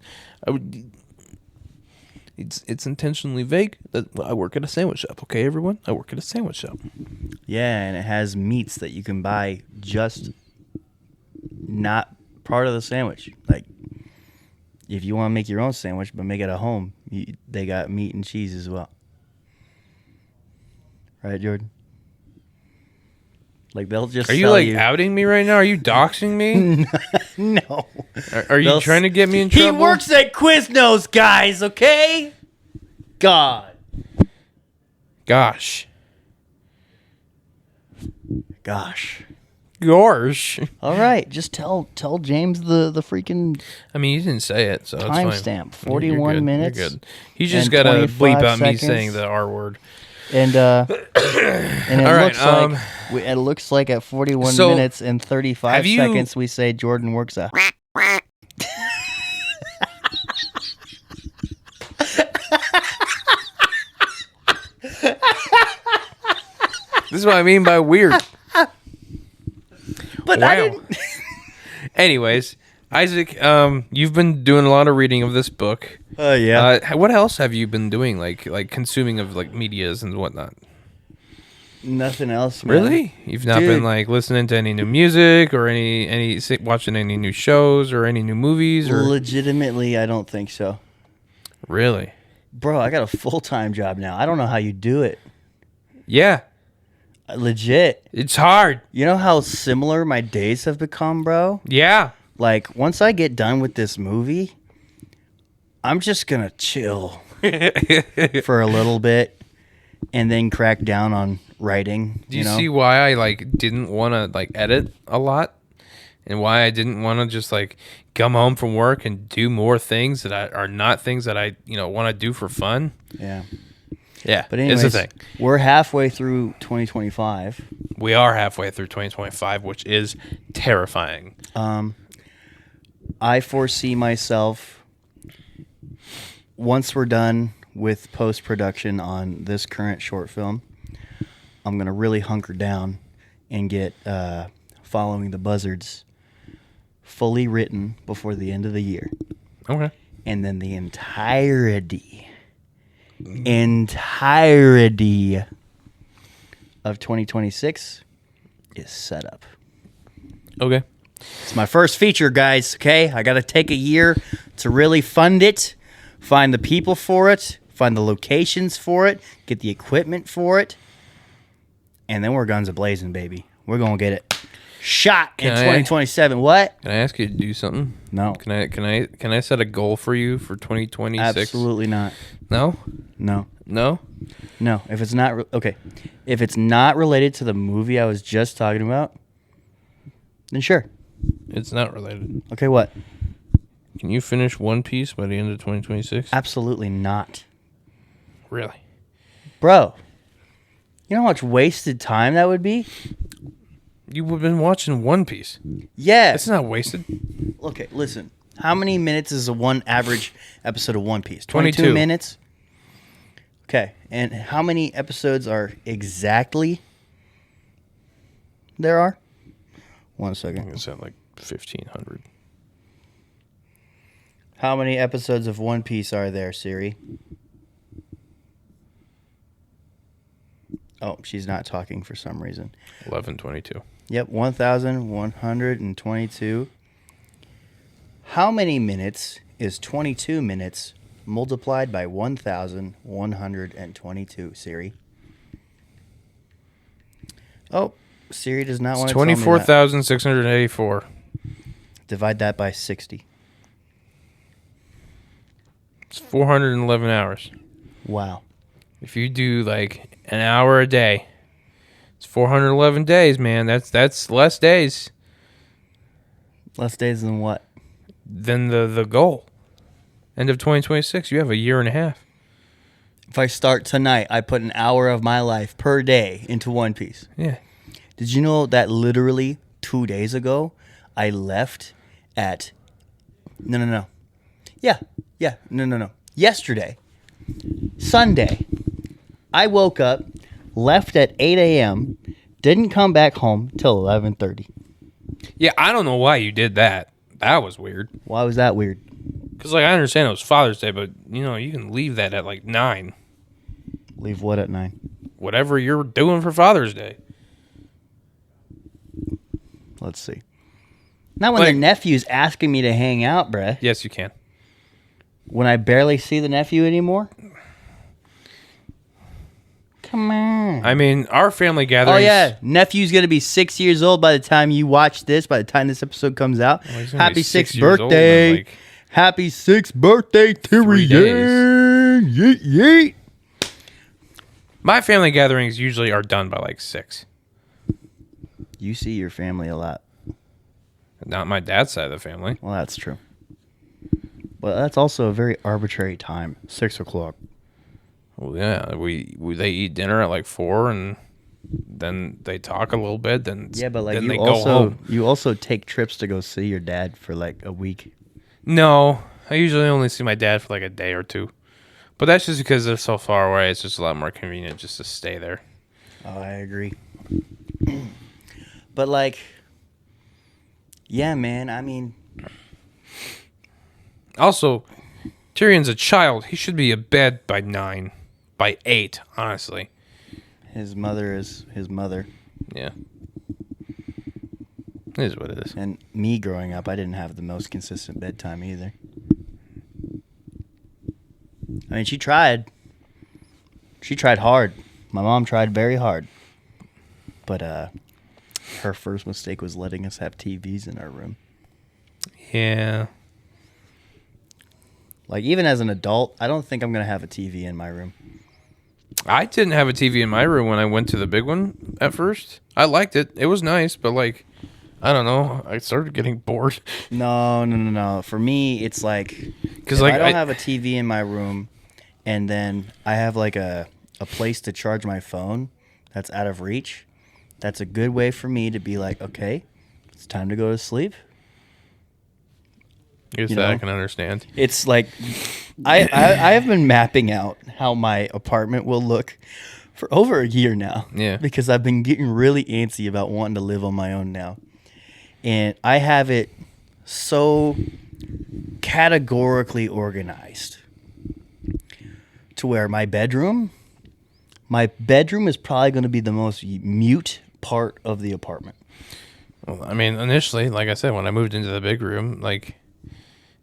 It's intentionally vague. I work at a sandwich shop. Okay, everyone, I work at a sandwich shop. Yeah, and it has meats that you can buy just not part of the sandwich. Like, if you want to make your own sandwich but make it at home, they got meat and cheese as well. Right, Jordan? Like they'll just Are you sell like you. outing me right now? Are you doxing me? No. Are you trying to get me in trouble? He works at Quiznos, guys, okay? God. Gosh. Gosh. Gosh. All right, just tell James the freaking I mean, you didn't say it, so it's fine. timestamp. You're 41 good. minutes. You're good. He just and got to 25 bleep out me seconds. saying the R word. And it All right, looks like it looks like at 41 so, minutes and 35 have you- seconds we say Jordan works a This is what I mean by weird. But Wow. I didn't. Anyways, Isaac, you've been doing a lot of reading of this book. Yeah. What else have you been doing, like consuming of like medias and whatnot? Nothing else, man. Really? You've not Dude. been like listening to any new music or watching any new shows or any new movies or Legitimately, I don't think so. really? Bro, I got a full-time job now. I don't know how you do it. Yeah, Legit. it's hard. You know how similar my days have become, bro? Yeah. Like, once I get done with this movie, I'm just going to chill for a little bit and then crack down on writing. Do you know? see why I like didn't want to like edit a lot, and why I didn't want to just like come home from work and do more things that are not things that I want to do for fun? Yeah. Yeah, But anyways, it's a thing. we're halfway through 2025. We are halfway through 2025, which is terrifying. I foresee myself, once we're done with post-production on this current short film, I'm going to really hunker down and get Following the Buzzards fully written before the end of the year. Okay. And then the entirety of 2026 is set up. Okay. It's my first feature, guys, okay? I got to take a year to really fund it, find the people for it, find the locations for it, get the equipment for it, and then we're guns a-blazing, baby. We're going to get it shot in 2027. What? Can I ask you to do something? No. Can I set a goal for you for 2026? Absolutely not. No? No. No? No. If it's not okay, if it's not related to the movie I was just talking about, then sure. It's not related. Okay, what? Can you finish One Piece by the end of 2026? Absolutely not. Really? Bro, you know how much wasted time that would be? You've been watching One Piece. Yes. It's not wasted. Okay, listen. How many minutes is one average episode of One Piece? 22 minutes? Okay, and how many episodes are exactly there are? 1 I second. think it's at like 1,500. How many episodes of One Piece are there, Siri? Oh, she's not talking for some reason. 1122. Yep, 1,122. How many minutes is 22 minutes multiplied by 1,122, Siri? Oh, Siri does not want It's to tell me that. 24,684. Divide that by 60. It's 411 hours. Wow. If you do like an hour a day, it's 411 days, man. That's less days Less days than what? than the goal. End of 2026, you have a year and a half. If I start tonight, I put an hour of my life per day into One Piece. Yeah. Did you know that literally 2 days ago, I left at... No. Yeah. No. Yesterday, Sunday, I woke up, left at 8 a.m., didn't come back home till 11:30. Yeah, I don't know why you did that. That was weird. Why was that weird? Because, like, I understand it was Father's Day, but, you can leave that at, like, 9. Leave what at 9? Whatever you're doing for Father's Day. Let's see. Not when Like- the nephew's asking me to hang out, bruh. Yes, you can. When I barely see the nephew anymore? Come on. I mean, our family Oh gatherings. yeah, nephew's gonna be 6 years old by the time you watch this. By the time this episode comes out, he's gonna happy be 6 sixth years old in, birthday! like, Happy 6th birthday, 3 days. Tyrion! Yeet yeet. My family gatherings usually are done by like 6. You see your family a lot. Not my dad's side of the family. Well, that's true. But that's also a very arbitrary time. 6 o'clock. Well, yeah, they eat dinner at like 4, and then they talk a little bit. Then Yeah, but like then you they go home. also take trips to go see your dad for like a week. No, I usually only see my dad for like a day or 2, but that's just because they're so far away. It's just a lot more convenient just to stay there. Oh, I agree. But like, yeah, man. I mean, Also, Tyrion's a child. He should be in bed by 9, by 8. Honestly, his mother is his mother. yeah, it is what it is. And me growing up, I didn't have the most consistent bedtime either. I mean, she tried. She tried hard. My mom tried very hard. But her first mistake was letting us have TVs in our room. Yeah. Like, even as an adult, I don't think I'm going to have a TV in my room. I didn't have a TV in my room when I went to the big one at first. I liked it. It was nice, but like, I don't know. I started getting bored. No. For me, it's like, Because if like I don't have a TV in my room, and then I have like a place to charge my phone that's out of reach, that's a good way for me to be like, okay, it's time to go to sleep. guess you that I know? can understand. It's like I have been mapping out how my apartment will look for over a year now. Yeah. Because I've been getting really antsy about wanting to live on my own now. And I have it so categorically organized to where my bedroom is probably going to be the most mute part of the apartment. Well, I mean, initially, like I said, when I moved into the big room, like,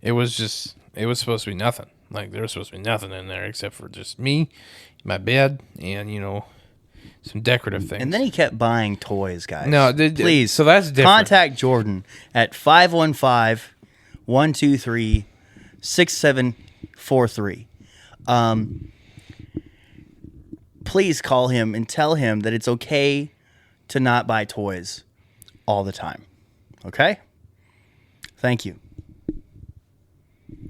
it was supposed to be nothing. Like, there was supposed to be nothing in there except for just me, my bed, and, some decorative things. And then he kept buying toys, guys. No, please. So that's different. Contact Jordan at 515-123-6743. Please call him and tell him that it's okay to not buy toys all the time. Okay? Thank you.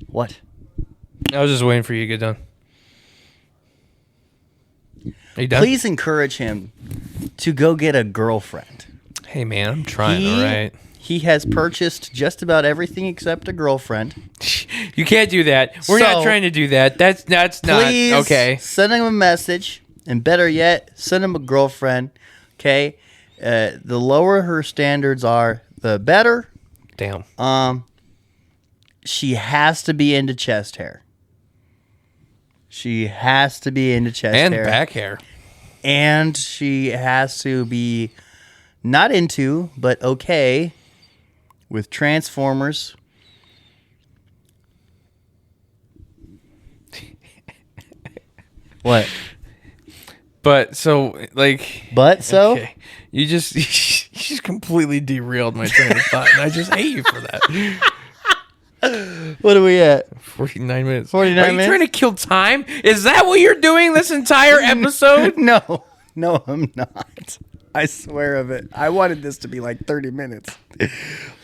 What? I was just waiting for you to get done. Are you done? Please encourage him to go get a girlfriend. Hey, man, I'm trying, all right? He has purchased just about everything except a girlfriend. You can't do that. We're not So, trying to do that. That's not Please okay. send him a message, and better yet, send him a girlfriend. Okay, the lower her standards are, the better. Damn. She has to be into chest hair. She has to be into chest And hair. back hair. And she has to be not into, but okay with Transformers. What? But so, like, But so? okay. You just completely derailed my train of thought, and I just hate you for that. What are we at? 49 minutes. 49 Are you minutes? trying to kill time? Is that what you're doing this entire episode? No, I'm not. I swear of it. I wanted this to be like 30 minutes.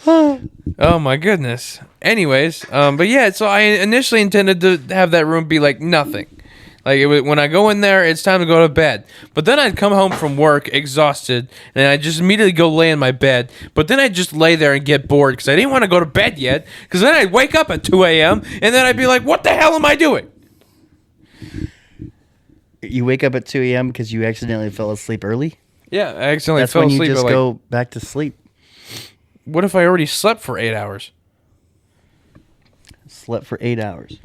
Oh my goodness. Anyways, but yeah, so I initially intended to have that room be like nothing. Like, when I go in there, it's time to go to bed. But then I'd come home from work exhausted, and I'd just immediately go lay in my bed. But then I'd just lay there and get bored because I didn't want to go to bed yet. Because then I'd wake up at 2 a.m., and then I'd be like, what the hell am I doing? You wake up at 2 a.m. because you accidentally fell asleep early? Yeah, I accidentally That's fell when you asleep. just at, like, go back to sleep. what if I already slept for 8 hours? Slept for 8 hours.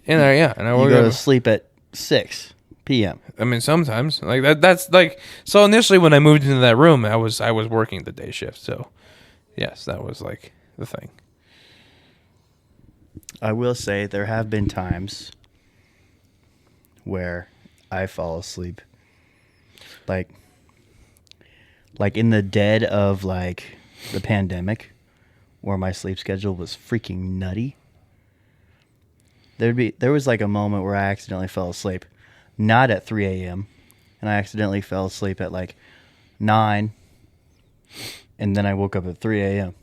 And I You woke go up. to sleep at 6 p.m. I mean, sometimes like that. That's like, so initially when I moved into that room, I was working the day shift. So yes, that was like the thing. I will say there have been times where I fall asleep like in the dead of like the pandemic, where my sleep schedule was freaking nutty. There was like a moment where I accidentally fell asleep, not at 3 a.m., and I accidentally fell asleep at like 9, and then I woke up at 3 a.m.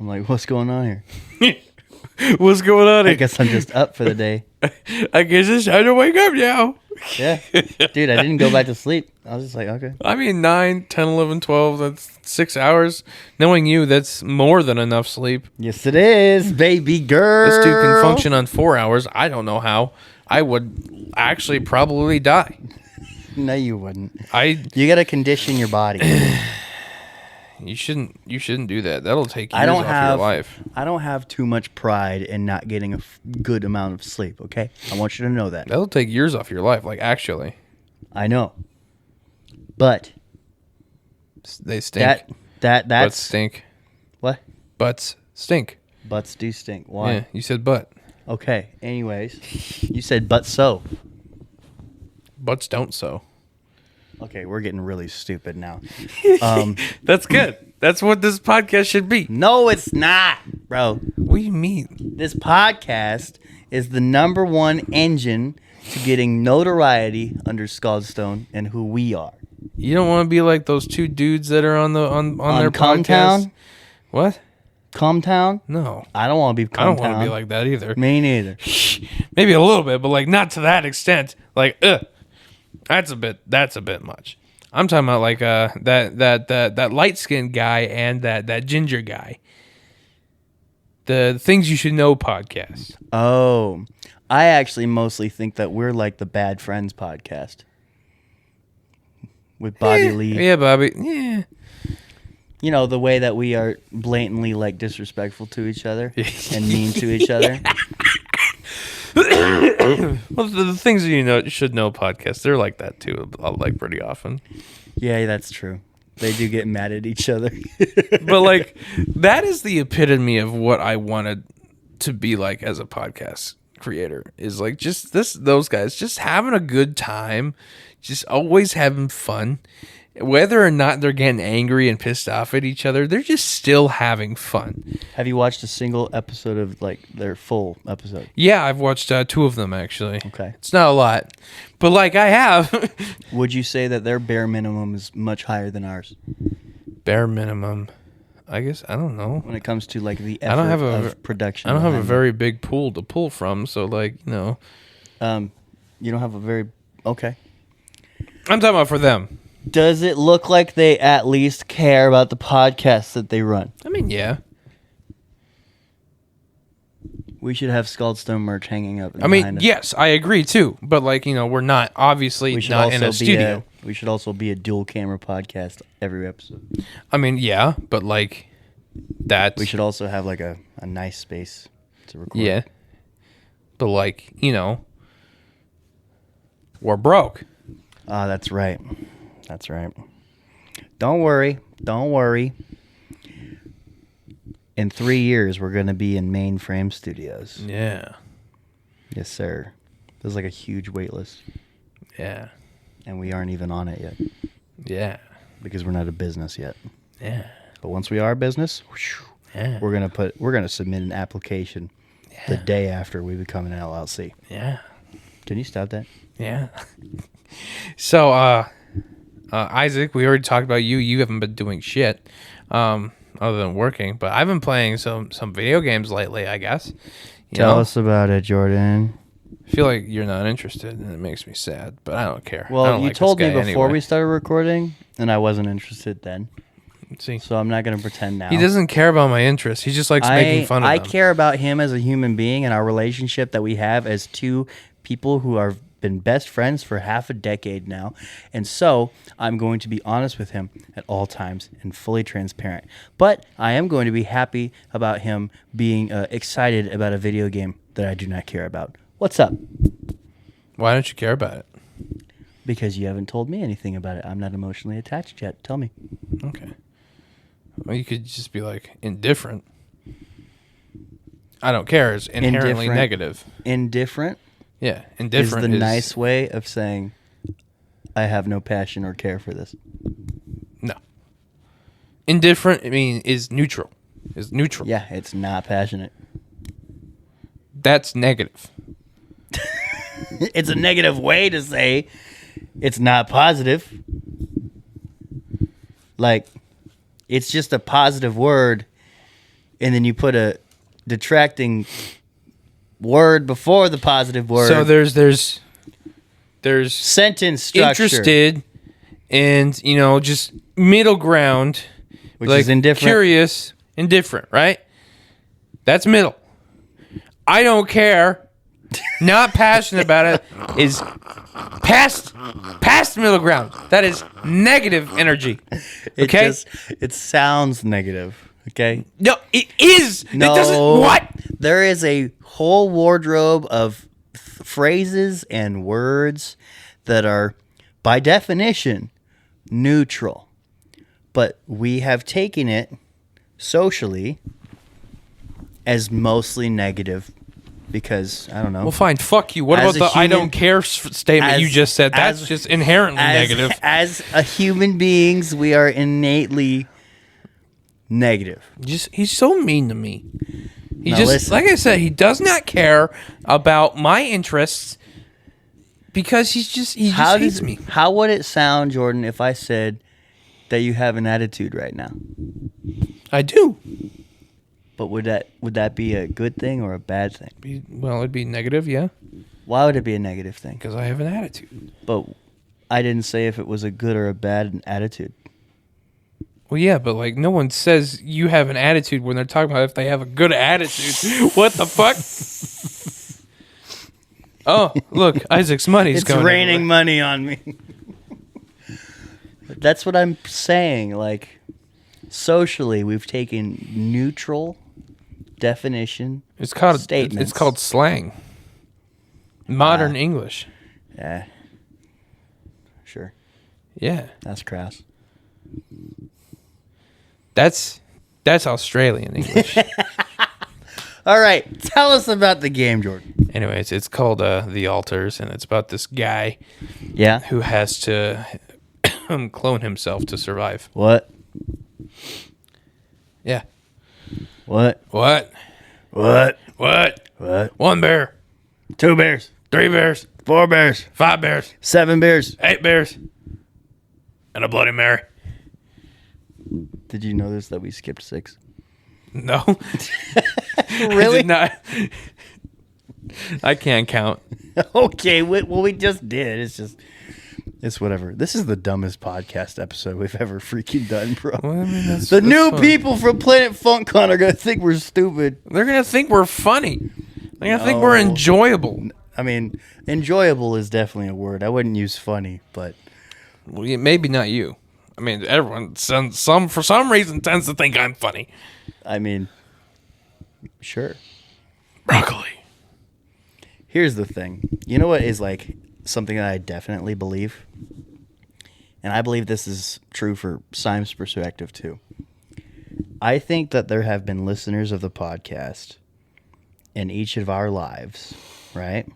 I'm like, what's going on here? What's going on I here? guess I'm just up for the day. I guess it's time to wake up now. Yeah. Dude, I didn't go back to sleep. I was just like, okay. I mean, 9, 10, 11, 12, that's 6 hours. Knowing you, that's more than enough sleep. Yes, it is, baby girl. This dude can function on 4 hours. I don't know how. I would actually probably die. No, you wouldn't. You You got to condition your body. shouldn't do that. That'll take years I don't off have your life. I don't have too much pride in not getting a good amount of sleep, okay? I want you to know that. That'll take years off your life, like actually. I know. But They stink. that's Butts stink. what? Butts stink. Butts do stink. Why? Yeah, you said butt. Okay. Anyways, you said but so. Butts don't sew. Okay, we're getting really stupid now. That's good. That's what this podcast should be. No, it's not, bro. What do you mean? This podcast is the #1 engine to getting notoriety under Scaldstone and who we are. You don't want to be like those two dudes that are on their Comtown? podcast. What? Comtown? No. I don't want to be Comtown. I don't want to be like that either. Me neither. Maybe a little bit, but like not to that extent. Like, that's a bit much. I'm talking about like that light skinned guy and that ginger guy. The Things You Should Know podcast. Oh, I actually mostly think that we're like the Bad Friends podcast with Bobby Lee. Yeah, Bobby. Yeah. You know, the way that we are blatantly like disrespectful to each other and mean to each other. Well, the Things You Should Know podcast, they're like that too, like pretty often. Yeah, that's true. They do get mad at each other. But like that is the epitome of what I wanted to be like as a podcast creator, is like just those guys just having a good time, just always having fun. Whether or not they're getting angry and pissed off at each other, they're just still having fun. Have you watched a single episode of like their full episode? Yeah, I've watched 2 of them actually. Okay. It's not a lot, but like I have. Would you say that their bare minimum is much higher than ours Bare minimum, I guess. I don't know. when it comes to like the effort I don't have of production? I don't have a behind very big pool to pull from, so like it? You don't have a very okay. I'm talking about for them. Does it look like they at least care about the podcast that they run? I mean, yeah. We should have Scaldstone merch hanging up. I mean, behind us. yes, I agree too. But like, we're not obviously We should not also in a studio. We should also be a dual camera podcast every episode. I mean, yeah, but like that. We should also have like a nice space to record. Yeah. But like, we're broke. Ah, that's right. That's right. Don't worry. Don't worry. In 3 years, we're going to be in Mainframe Studios. Yeah. Yes, sir. There's like a huge wait list. Yeah. And we aren't even on it yet Yeah. because we're not a business yet. Yeah. But once we are a business, Yeah. we're gonna submit an application the day after we become an LLC. Yeah. Can you stop that? Yeah. So, Isaac, we already talked about you. You haven't been doing shit, other than working. But I've been playing some video games lately, I guess. Tell us about it, Jordan. I feel like you're not interested, and it makes me sad. But I don't care. I Well, don't you like told this me guy before anyway. we started recording, and I wasn't interested then. See, So I'm not going to pretend now. he doesn't care about my interests. He just likes making fun of I them. care about him as a human being and our relationship that we have as two people who have been best friends for half a decade now. And so I'm going to be honest with him at all times and fully transparent. But I am going to be happy about him being excited about a video game that I do not care about. What's up? Why don't you care about it? Because you haven't told me anything about it. I'm not emotionally attached yet. Tell me. Okay. Well, you could just be like indifferent. I don't care is inherently negative. Indifferent Yeah, is indifferent the nice way of saying I have no passion or care for this. No. Indifferent, is neutral. Is neutral. Yeah, it's not passionate. That's negative. It's a negative way to say it's not positive. Like, it's just a positive word, and then you put a detracting word before the positive word. So there's sentence structure. Interested and, just middle ground. Which is indifferent. Curious, indifferent, right? That's middle. I don't care. Not passionate about it is past middle ground. That is negative energy. Okay? It sounds negative. Okay? No, it is. No. It doesn't. What? There is a whole wardrobe of phrases and words that are, by definition, neutral. But we have taken it socially as mostly negative because, I don't know. Well, fine. Fuck you. What about the I don't care statement you just said? That's just inherently negative. As a human beings, we are innately negative. He's so mean to me. He Listen. like I said, he does not care about my interests because he just hates me. How would it sound, Jordan, if I said that you have an attitude right now? I do. But would that be a good thing or a bad thing? Well, it'd be negative, yeah. Why would it be a negative thing? Because I have an attitude. But I didn't say if it was a good or a bad attitude. Well, yeah, but no one says you have an attitude when they're talking about if they have a good attitude. What the fuck? Oh, look, Isaac's money's It's going raining everywhere. money on me. That's what I'm saying. Socially, we've taken neutral definition. It's called statements. It's called slang. Modern English. Yeah. Sure. Yeah. That's crass. That's Australian English. All right. Tell us about the game, Jordan. Anyways, it's called The Altars, and it's about this guy Yeah. who has to clone himself to survive. What? Yeah. What? What? What? What? What? 1 bear, 2 bears. 3 bears, 4 bears. 5 bears, 7 bears. 8 bears, and a Bloody Mary. Did you notice that we skipped 6? No. Really? I did not. I can't count. Okay. Well, we just did. It's whatever. This is the dumbest podcast episode we've ever freaking done, bro. Well, that's The new fun. people from Planet FunkCon are going to think we're stupid. They're going to think we're funny. They're going to think we're enjoyable. I mean, enjoyable is definitely a word. I wouldn't use funny, but Well, yeah, maybe not you. I mean, everyone, for some reason, tends to think I'm funny. I mean, sure. Broccoli. Here's the thing. You know what is something that I definitely believe? And I believe this is true for Simon's perspective too. I think that there have been listeners of the podcast in each of our lives, right?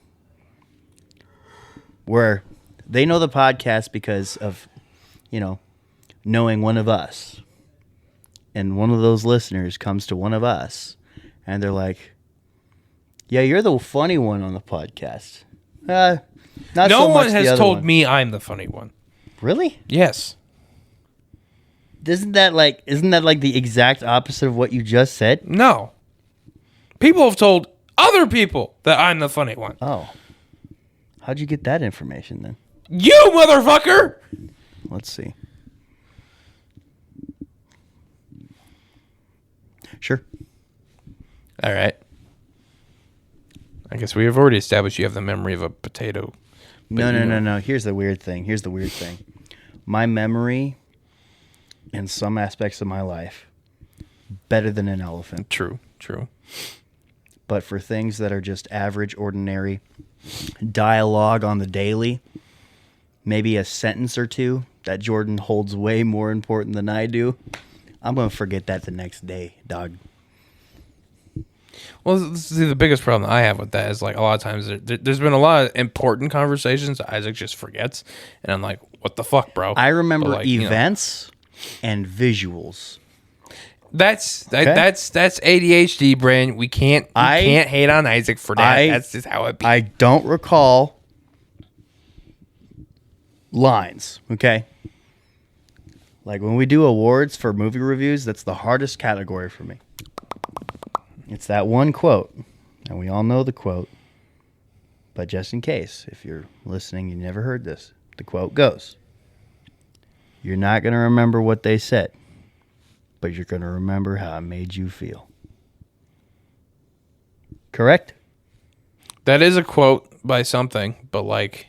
Where they know the podcast because of, knowing one of us. And one of those listeners comes to one of us and they're like, yeah, you're the funny one on the podcast. Not No so much one the has other told one. me I'm the funny one. Really? Yes. Isn't that the exact opposite of what you just said? No. People have told other people that I'm the funny one. Oh. How'd you get that information then? You motherfucker! Let's see. Sure. All right. I guess we have already established you have the memory of a potato. No. Here's the weird thing. My memory in some aspects of my life, better than an elephant. True. But for things that are just average, ordinary dialogue on the daily, maybe a sentence or two that Jordan holds way more important than I do, I'm going to forget that the next day, dog. Well, see, the biggest problem I have with that is a lot of times there's been a lot of important conversations that Isaac just forgets, and I'm like, what the fuck, bro? I remember But, like, you know, events and visuals. that's ADHD, Brandon. We can't hate on Isaac for that. That's just how it be. I don't recall lines, okay? Like when we do awards for movie reviews, that's the hardest category for me. It's that one quote, and we all know the quote. But just in case, if you're listening, you never heard this, the quote goes, "You're not going to remember what they said, but you're going to remember how it made you feel." Correct? That is a quote by something, but like,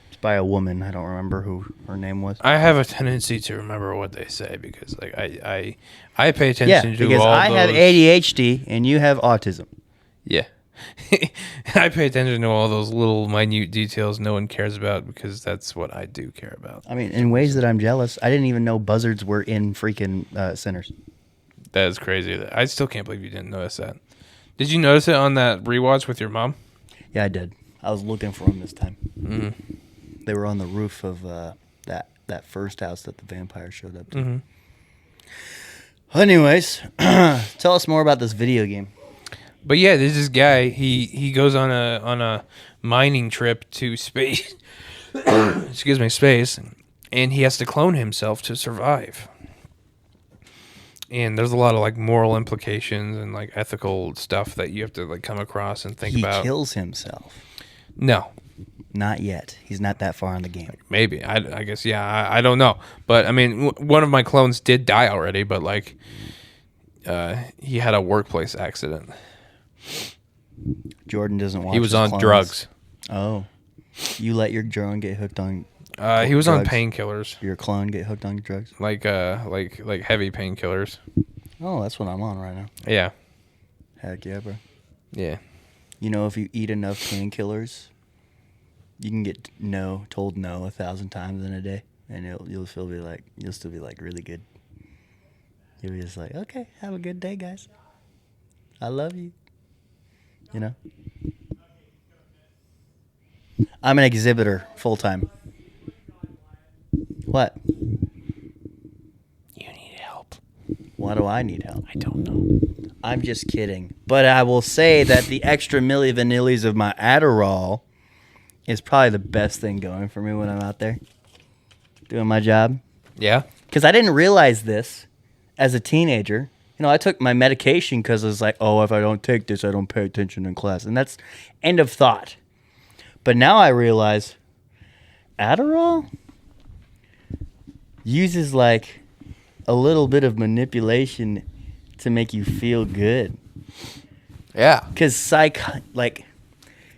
It's by a woman. I don't remember who her name was. I have a tendency to remember what they say because like I pay attention Yeah, to because all I have those. ADHD and you have autism. Yeah. I pay attention to all those little minute details no one cares about because that's what I do care about. I mean, in ways that I'm jealous. I didn't even know buzzards were in freaking Sinners. That is crazy. I still can't believe you didn't notice that. Did you notice it on that rewatch with your mom? Yeah, I did. I was looking for them this time. Mm-hmm. They were on the roof of that first house that the vampire showed up to. Mm-hmm. Anyways, tell us more about this video game. But yeah, there's this guy. He goes on a mining trip to space. Excuse me, space, and he has to clone himself to survive. And there's a lot of like moral implications and like ethical stuff that you have to like come across and think about. He kills himself. No, Not yet. He's not that far in the game. maybe. I guess yeah. I don't know. But I mean, one of my clones did die already. But like, he had a workplace accident. Jordan doesn't watch. He was his on clones. drugs. Oh, you let your drone get hooked on? He was on drugs? painkillers, Your clone get hooked on drugs? like heavy painkillers. Oh, that's what I'm on right now. Yeah, Heck yeah, bro. yeah. You know, if you eat enough painkillers, you can get told no 1,000 times in a day, and you'll still be like really good. You'll be just like, okay, have a good day, guys. I love you. You know. I'm an exhibitor full time. What? You need help. Why do I need help? I don't know. I'm just kidding. But I will say that the extra milli vanillis of my Adderall is probably the best thing going for me when I'm out there doing my job. Yeah. Because I didn't realize this as a teenager. You know, I took my medication because it was like, oh, if I don't take this, I don't pay attention in class. And that's end of thought. But now I realize Adderall uses like a little bit of manipulation to make you feel good. Yeah. Because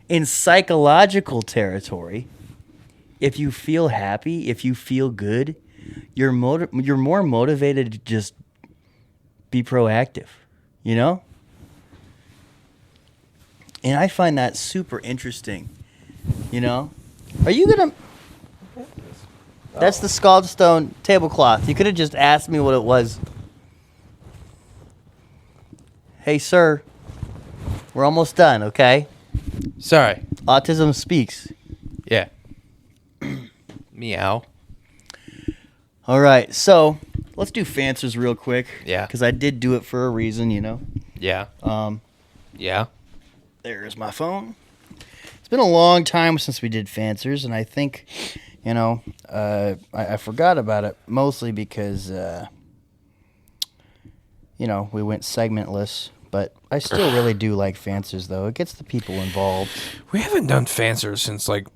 in psychological territory, if you feel happy, if you feel good, you're more motivated to just be proactive, you know? And I find that super interesting, you know? Are you going to... That's the Scald Stone tablecloth. You could have just asked me what it was. Hey, sir, we're almost done, okay? Sorry. Autism speaks. Yeah. Meow. All right, so let's do Fancers real quick. Yeah. Because I did do it for a reason, you know. Yeah. Yeah. There's my phone. It's been a long time since we did Fancers, and I think, you know, I forgot about it mostly because, you know, we went segmentless. But I still really do like Fancers, though. It gets the people involved. We haven't done Fancers since like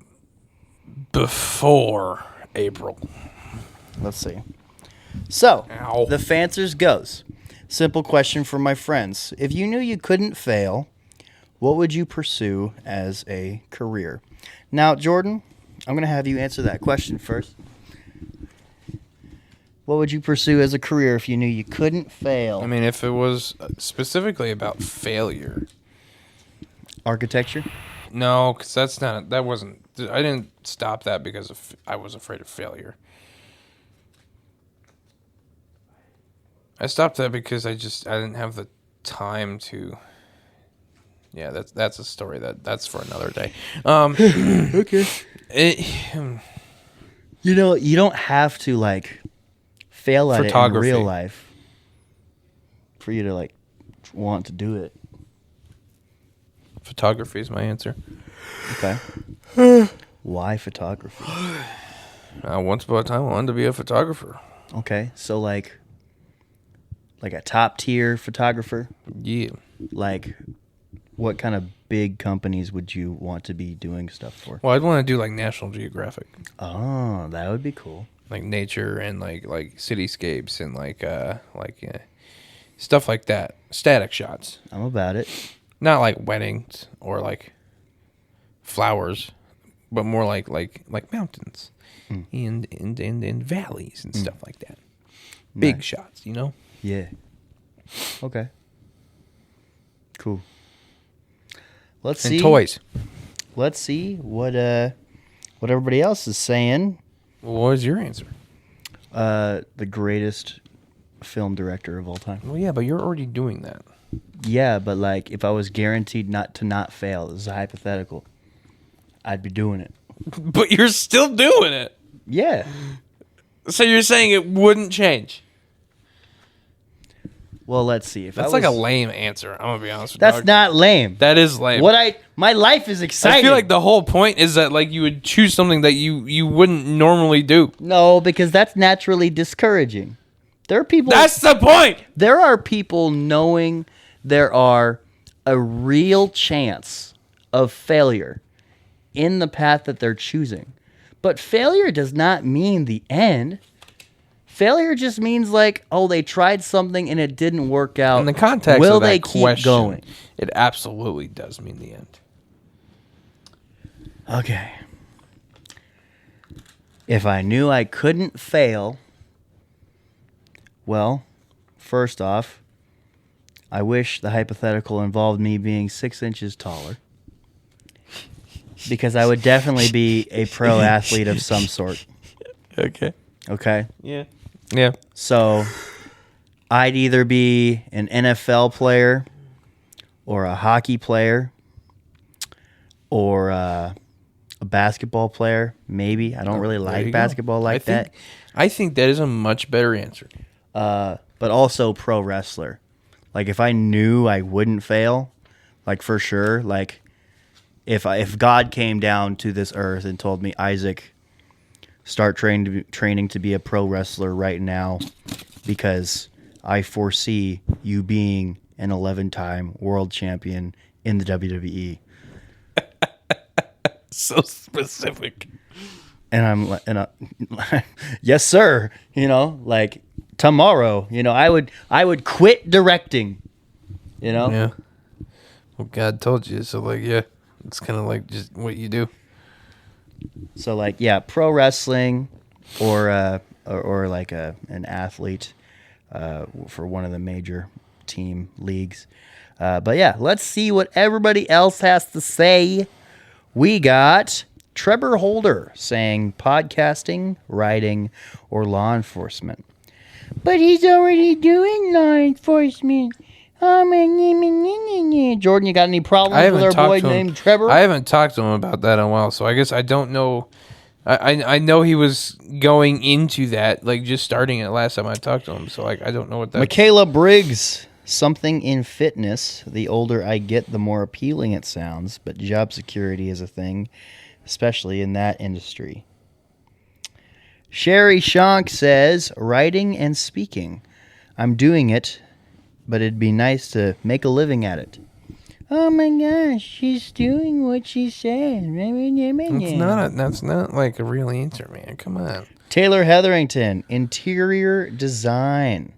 before April. Let's see. So, Ow. the Fancers goes. Simple question for my friends. If you knew you couldn't fail, what would you pursue as a career? Now, Jordan, I'm going to have you answer that question first. What would you pursue as a career if you knew you couldn't fail? I mean, if it was specifically about failure. Architecture? No, because that wasn't, I didn't stop that because I was afraid of failure. I stopped that because I didn't have the time to. Yeah, that's a story that's for another day. Okay. You know, you don't have to like fail at it in Photography. real life for you to like want to do it. Photography is my answer. Okay. Why photography? Once upon a time, I wanted to be a photographer. Okay, so like a top tier photographer. Yeah. Like, what kind of big companies would you want to be doing stuff for? Well, I'd want to do like National Geographic, Oh, that would be cool. like nature and like cityscapes and like stuff like that. Static shots, I'm about it. not like weddings or like flowers, but more like mountains and valleys and stuff like that. Big Nice. shots, you know. Yeah. Okay. Cool. Let's And see. toys. Let's see what everybody else is saying. What was your answer? The greatest film director of all time. Well, yeah, but you're already doing that. Yeah, but like if I was guaranteed not to fail, this is a hypothetical, I'd be doing it. But you're still doing it. Yeah. So you're saying it wouldn't change? Well, let's see. If That's I like a was, lame answer. I'm gonna be honest with you. That's dog. not lame. That is lame. My life is exciting. I feel like the whole point is that like you would choose something that you wouldn't normally do. No, because that's naturally discouraging. There are people. That's the point. There are people knowing there are a real chance of failure in the path that they're choosing. But failure does not mean the end. Failure just means like, oh, they tried something and it didn't work out. In the context Will of that they question, keep going? it absolutely does mean the end. Okay. If I knew I couldn't fail, well, first off, I wish the hypothetical involved me being 6 inches taller. Because I would definitely be a pro athlete of some sort. Okay. Okay? Yeah. Yeah. So I'd either be an NFL player or a hockey player or a basketball player, maybe. I don't really There like you go. basketball like that. I think that is a much better answer. But also pro wrestler. Like if I knew I wouldn't fail, like for sure, like if God came down to this earth and told me, Isaac, start training to be a pro wrestler right now because I foresee you being an 11-time world champion in the WWE. So specific. And I'm like, yes, sir. You know, like tomorrow, you know, I would quit directing, you know? Yeah. Well, God told you. So, like, yeah, it's kind of like just what you do. So like, yeah, pro wrestling or like an athlete for one of the major team leagues. But yeah, let's see what everybody else has to say. We got Trevor Holder saying podcasting, writing, or law enforcement. But he's already doing law enforcement. Jordan, you got any problems with our boy named Trevor? I haven't talked to him about that in a while, so I guess I don't know. I know he was going into that, like just starting it last time I talked to him, so like I don't know what that. Michaela Briggs, something in fitness. The older I get, the more appealing it sounds, but job security is a thing, especially in that industry. Sherry Shank says, writing and speaking. I'm doing it, but it'd be nice to make a living at it. Oh my gosh, she's doing what she said. That's not like a real answer, man. Come on. Taylor Hetherington, interior design.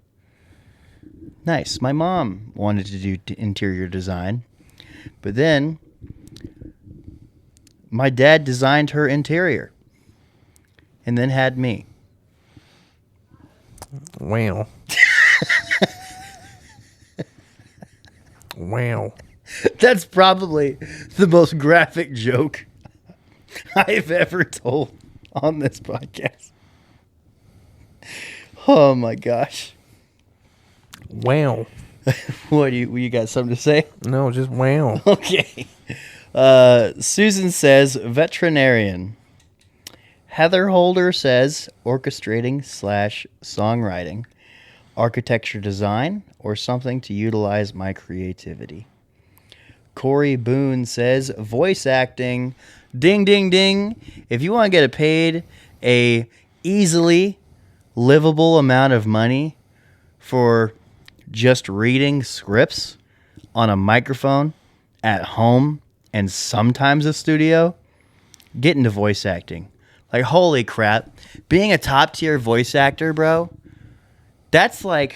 Nice. My mom wanted to do interior design, but then my dad designed her interior and then had me. Wow. Wow. That's probably the most graphic joke I've ever told on this podcast. Oh my gosh. Wow. What do you got something to say? No, just wow. Okay. Susan says veterinarian. Heather Holder says orchestrating / songwriting, architecture design, or something to utilize my creativity. Corey Boone says voice acting. Ding, ding, ding. If you want to get paid a easily livable amount of money for just reading scripts on a microphone at home and sometimes a studio, get into voice acting. Like, holy crap. Being a top tier voice actor, bro, that's like,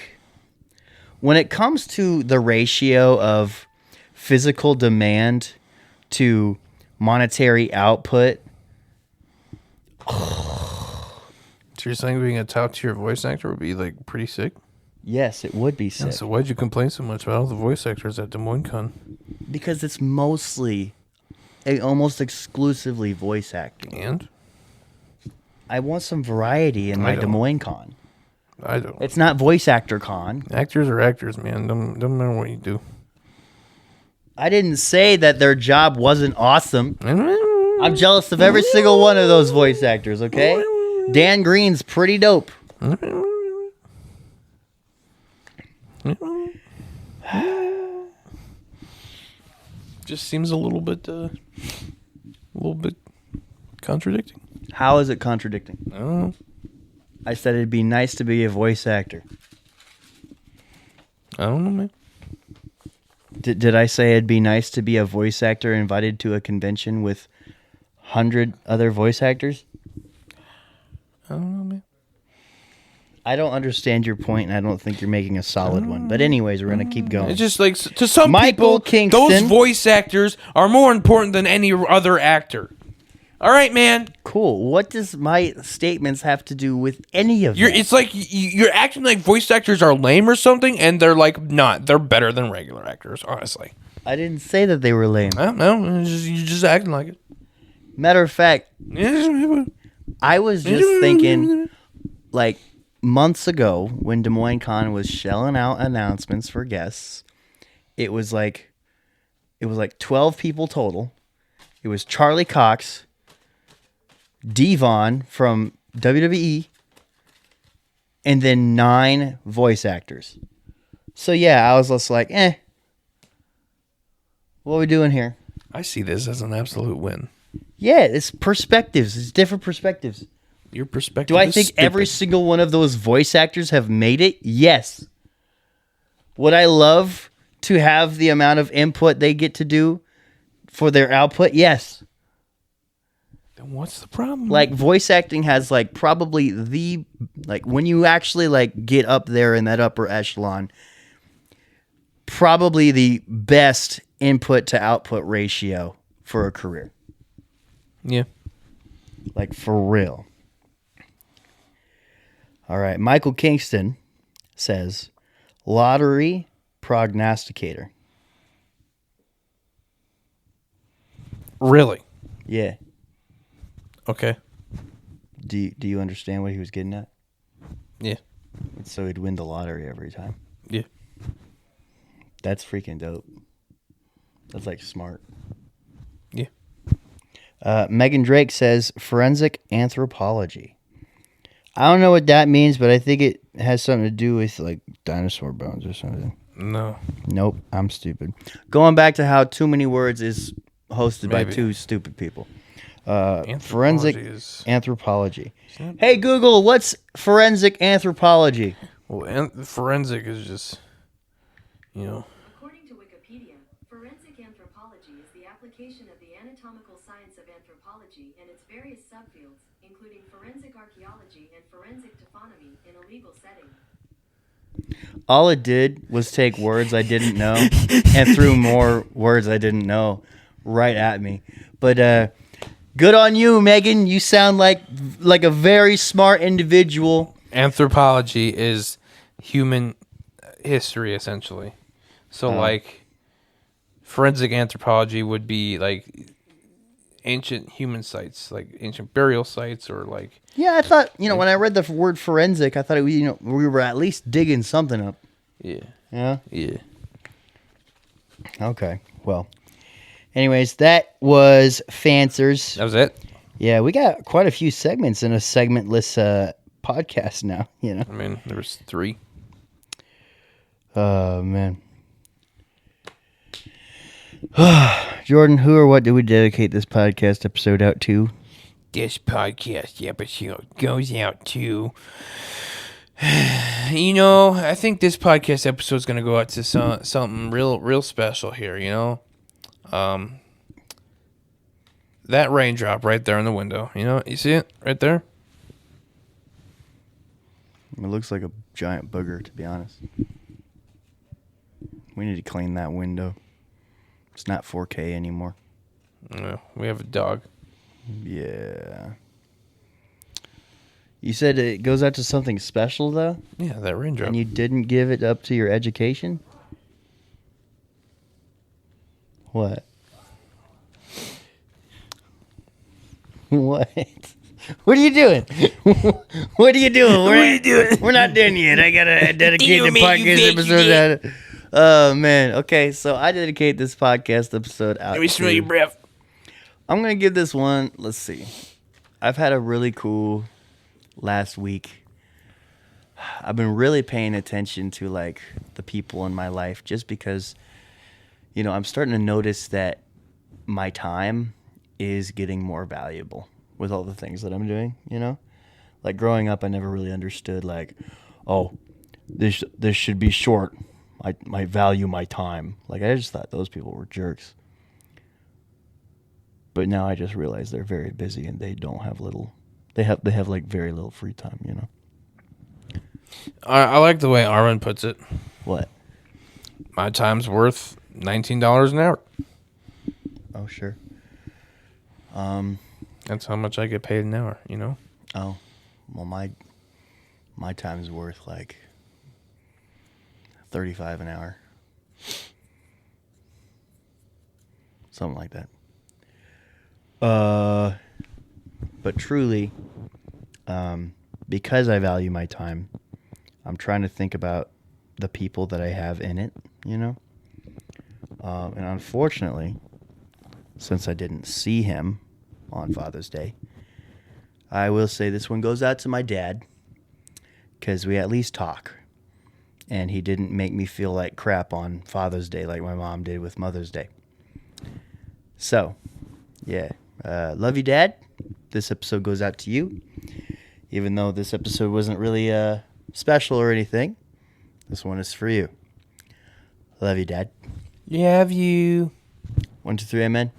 when it comes to the ratio of physical demand to monetary output. So you're saying being a top tier voice actor would be like pretty sick? Yes, it would be sick. Yeah, so why'd you complain so much about all the voice actors at Des Moines Con? Because it's mostly, almost exclusively voice acting. And? I want some variety in my Des Moines Con. I don't. It's not voice actor con. Actors are actors, man. Don't matter what you do. I didn't say that their job wasn't awesome. I'm jealous of every single one of those voice actors, okay? Dan Green's pretty dope. Just seems a little bit contradicting. How is it contradicting? I don't know. I said it'd be nice to be a voice actor. I don't know, man. Did I say it'd be nice to be a voice actor invited to a convention with 100 other voice actors? I don't know, man. I don't understand your point, and I don't think you're making a solid one. But anyways, we're going to keep going. It's just like, to some Michael people, Kingston. those voice actors are more important than any other actor. All right, man. Cool. What does my statements have to do with any of that? It's like you're acting like voice actors are lame or something, and they're like not. They're better than regular actors, honestly. I didn't say that they were lame. I don't know. You're just acting like it. Matter of fact, I was just thinking, like, months ago when Des Moines Con was shelling out announcements for guests, it was like 12 people total. It was Charlie Cox, Devon from WWE, and then 9 voice actors. So yeah, I was just like, what are we doing here? I see this as an absolute win. Yeah, it's perspectives. It's different perspectives. Your perspective Do I is think stupid. every single one of those voice actors have made it? Yes. Would I love to have the amount of input they get to do for their output? Yes. Then what's the problem? Like, voice acting has, like, probably when you actually, like, get up there in that upper echelon, probably the best input to output ratio for a career. Yeah. Like, for real. All right. Michael Kingston says, lottery prognosticator. Really? Yeah. Okay. Do you understand what he was getting at? Yeah. So he'd win the lottery every time. Yeah. That's freaking dope. That's, like, smart. Yeah. Megan Drake says forensic anthropology. I don't know what that means, but I think it has something to do with, like, dinosaur bones or something. No. Nope, I'm stupid. Going back to how Too Many Words is hosted by Maybe. 2 stupid people. Anthropology Forensic is- anthropology. Hey, Google, what's forensic anthropology? Well, forensic is just, According to Wikipedia, forensic anthropology is the application of the anatomical science of anthropology and its various subfields, including forensic archaeology and forensic taphonomy in a legal setting. All it did was take words I didn't know and threw more words I didn't know right at me. But good on you, Megan. You sound like a very smart individual. Anthropology is human history, essentially. So, like, forensic anthropology would be, like, ancient human sites, like ancient burial sites, or, like... Yeah, I thought, when I read the word forensic, I thought we were at least digging something up. Yeah. Yeah? Yeah. Okay. Well, anyways, that was Fancers. That was it? Yeah, we got quite a few segments in a segmentless podcast now, you know? I mean, there was 3. Oh, man. Jordan, who or what do we dedicate this podcast episode out to? This podcast episode goes out to... You know, I think this podcast episode is going to go out to something real special here, you know? That raindrop right there in the window, you know? You see it right there? It looks like a giant booger, to be honest. We need to clean that window. It's not 4K anymore. No, we have a dog. Yeah. You said it goes out to something special, though? Yeah, that raindrop. And you didn't give it up to your education? What? What? What are you doing? What are you doing? We're not done yet. I gotta dedicate the podcast episode. Oh man. Okay, so I dedicate this podcast episode out. Let me smell your breath. I'm gonna give this one. Let's see. I've had a really cool last week. I've been really paying attention to like the people in my life, just because, you know, I'm starting to notice that my time is getting more valuable with all the things that I'm doing, you know? Like growing up, I never really understood like, oh, this should be short. I value my time. Like I just thought those people were jerks. But now I just realize they're very busy and they don't have they have like very little free time, you know? I like the way Armin puts it. What? My time's worth $19 an hour. Oh, sure. That's how much I get paid an hour, you know? Oh, well, my time's worth like $35 an hour. Something like that. But truly, because I value my time, I'm trying to think about the people that I have in it, you know? And unfortunately, since I didn't see him on Father's Day, I will say this one goes out to my dad, because we at least talk. And he didn't make me feel like crap on Father's Day like my mom did with Mother's Day. So, yeah. Love you, Dad. This episode goes out to you. Even though this episode wasn't really special or anything, this one is for you. Love you, Dad. Love you. 1, 2, 3, amen.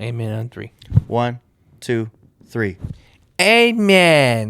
Amen on 3. 1, 2, 3. Amen.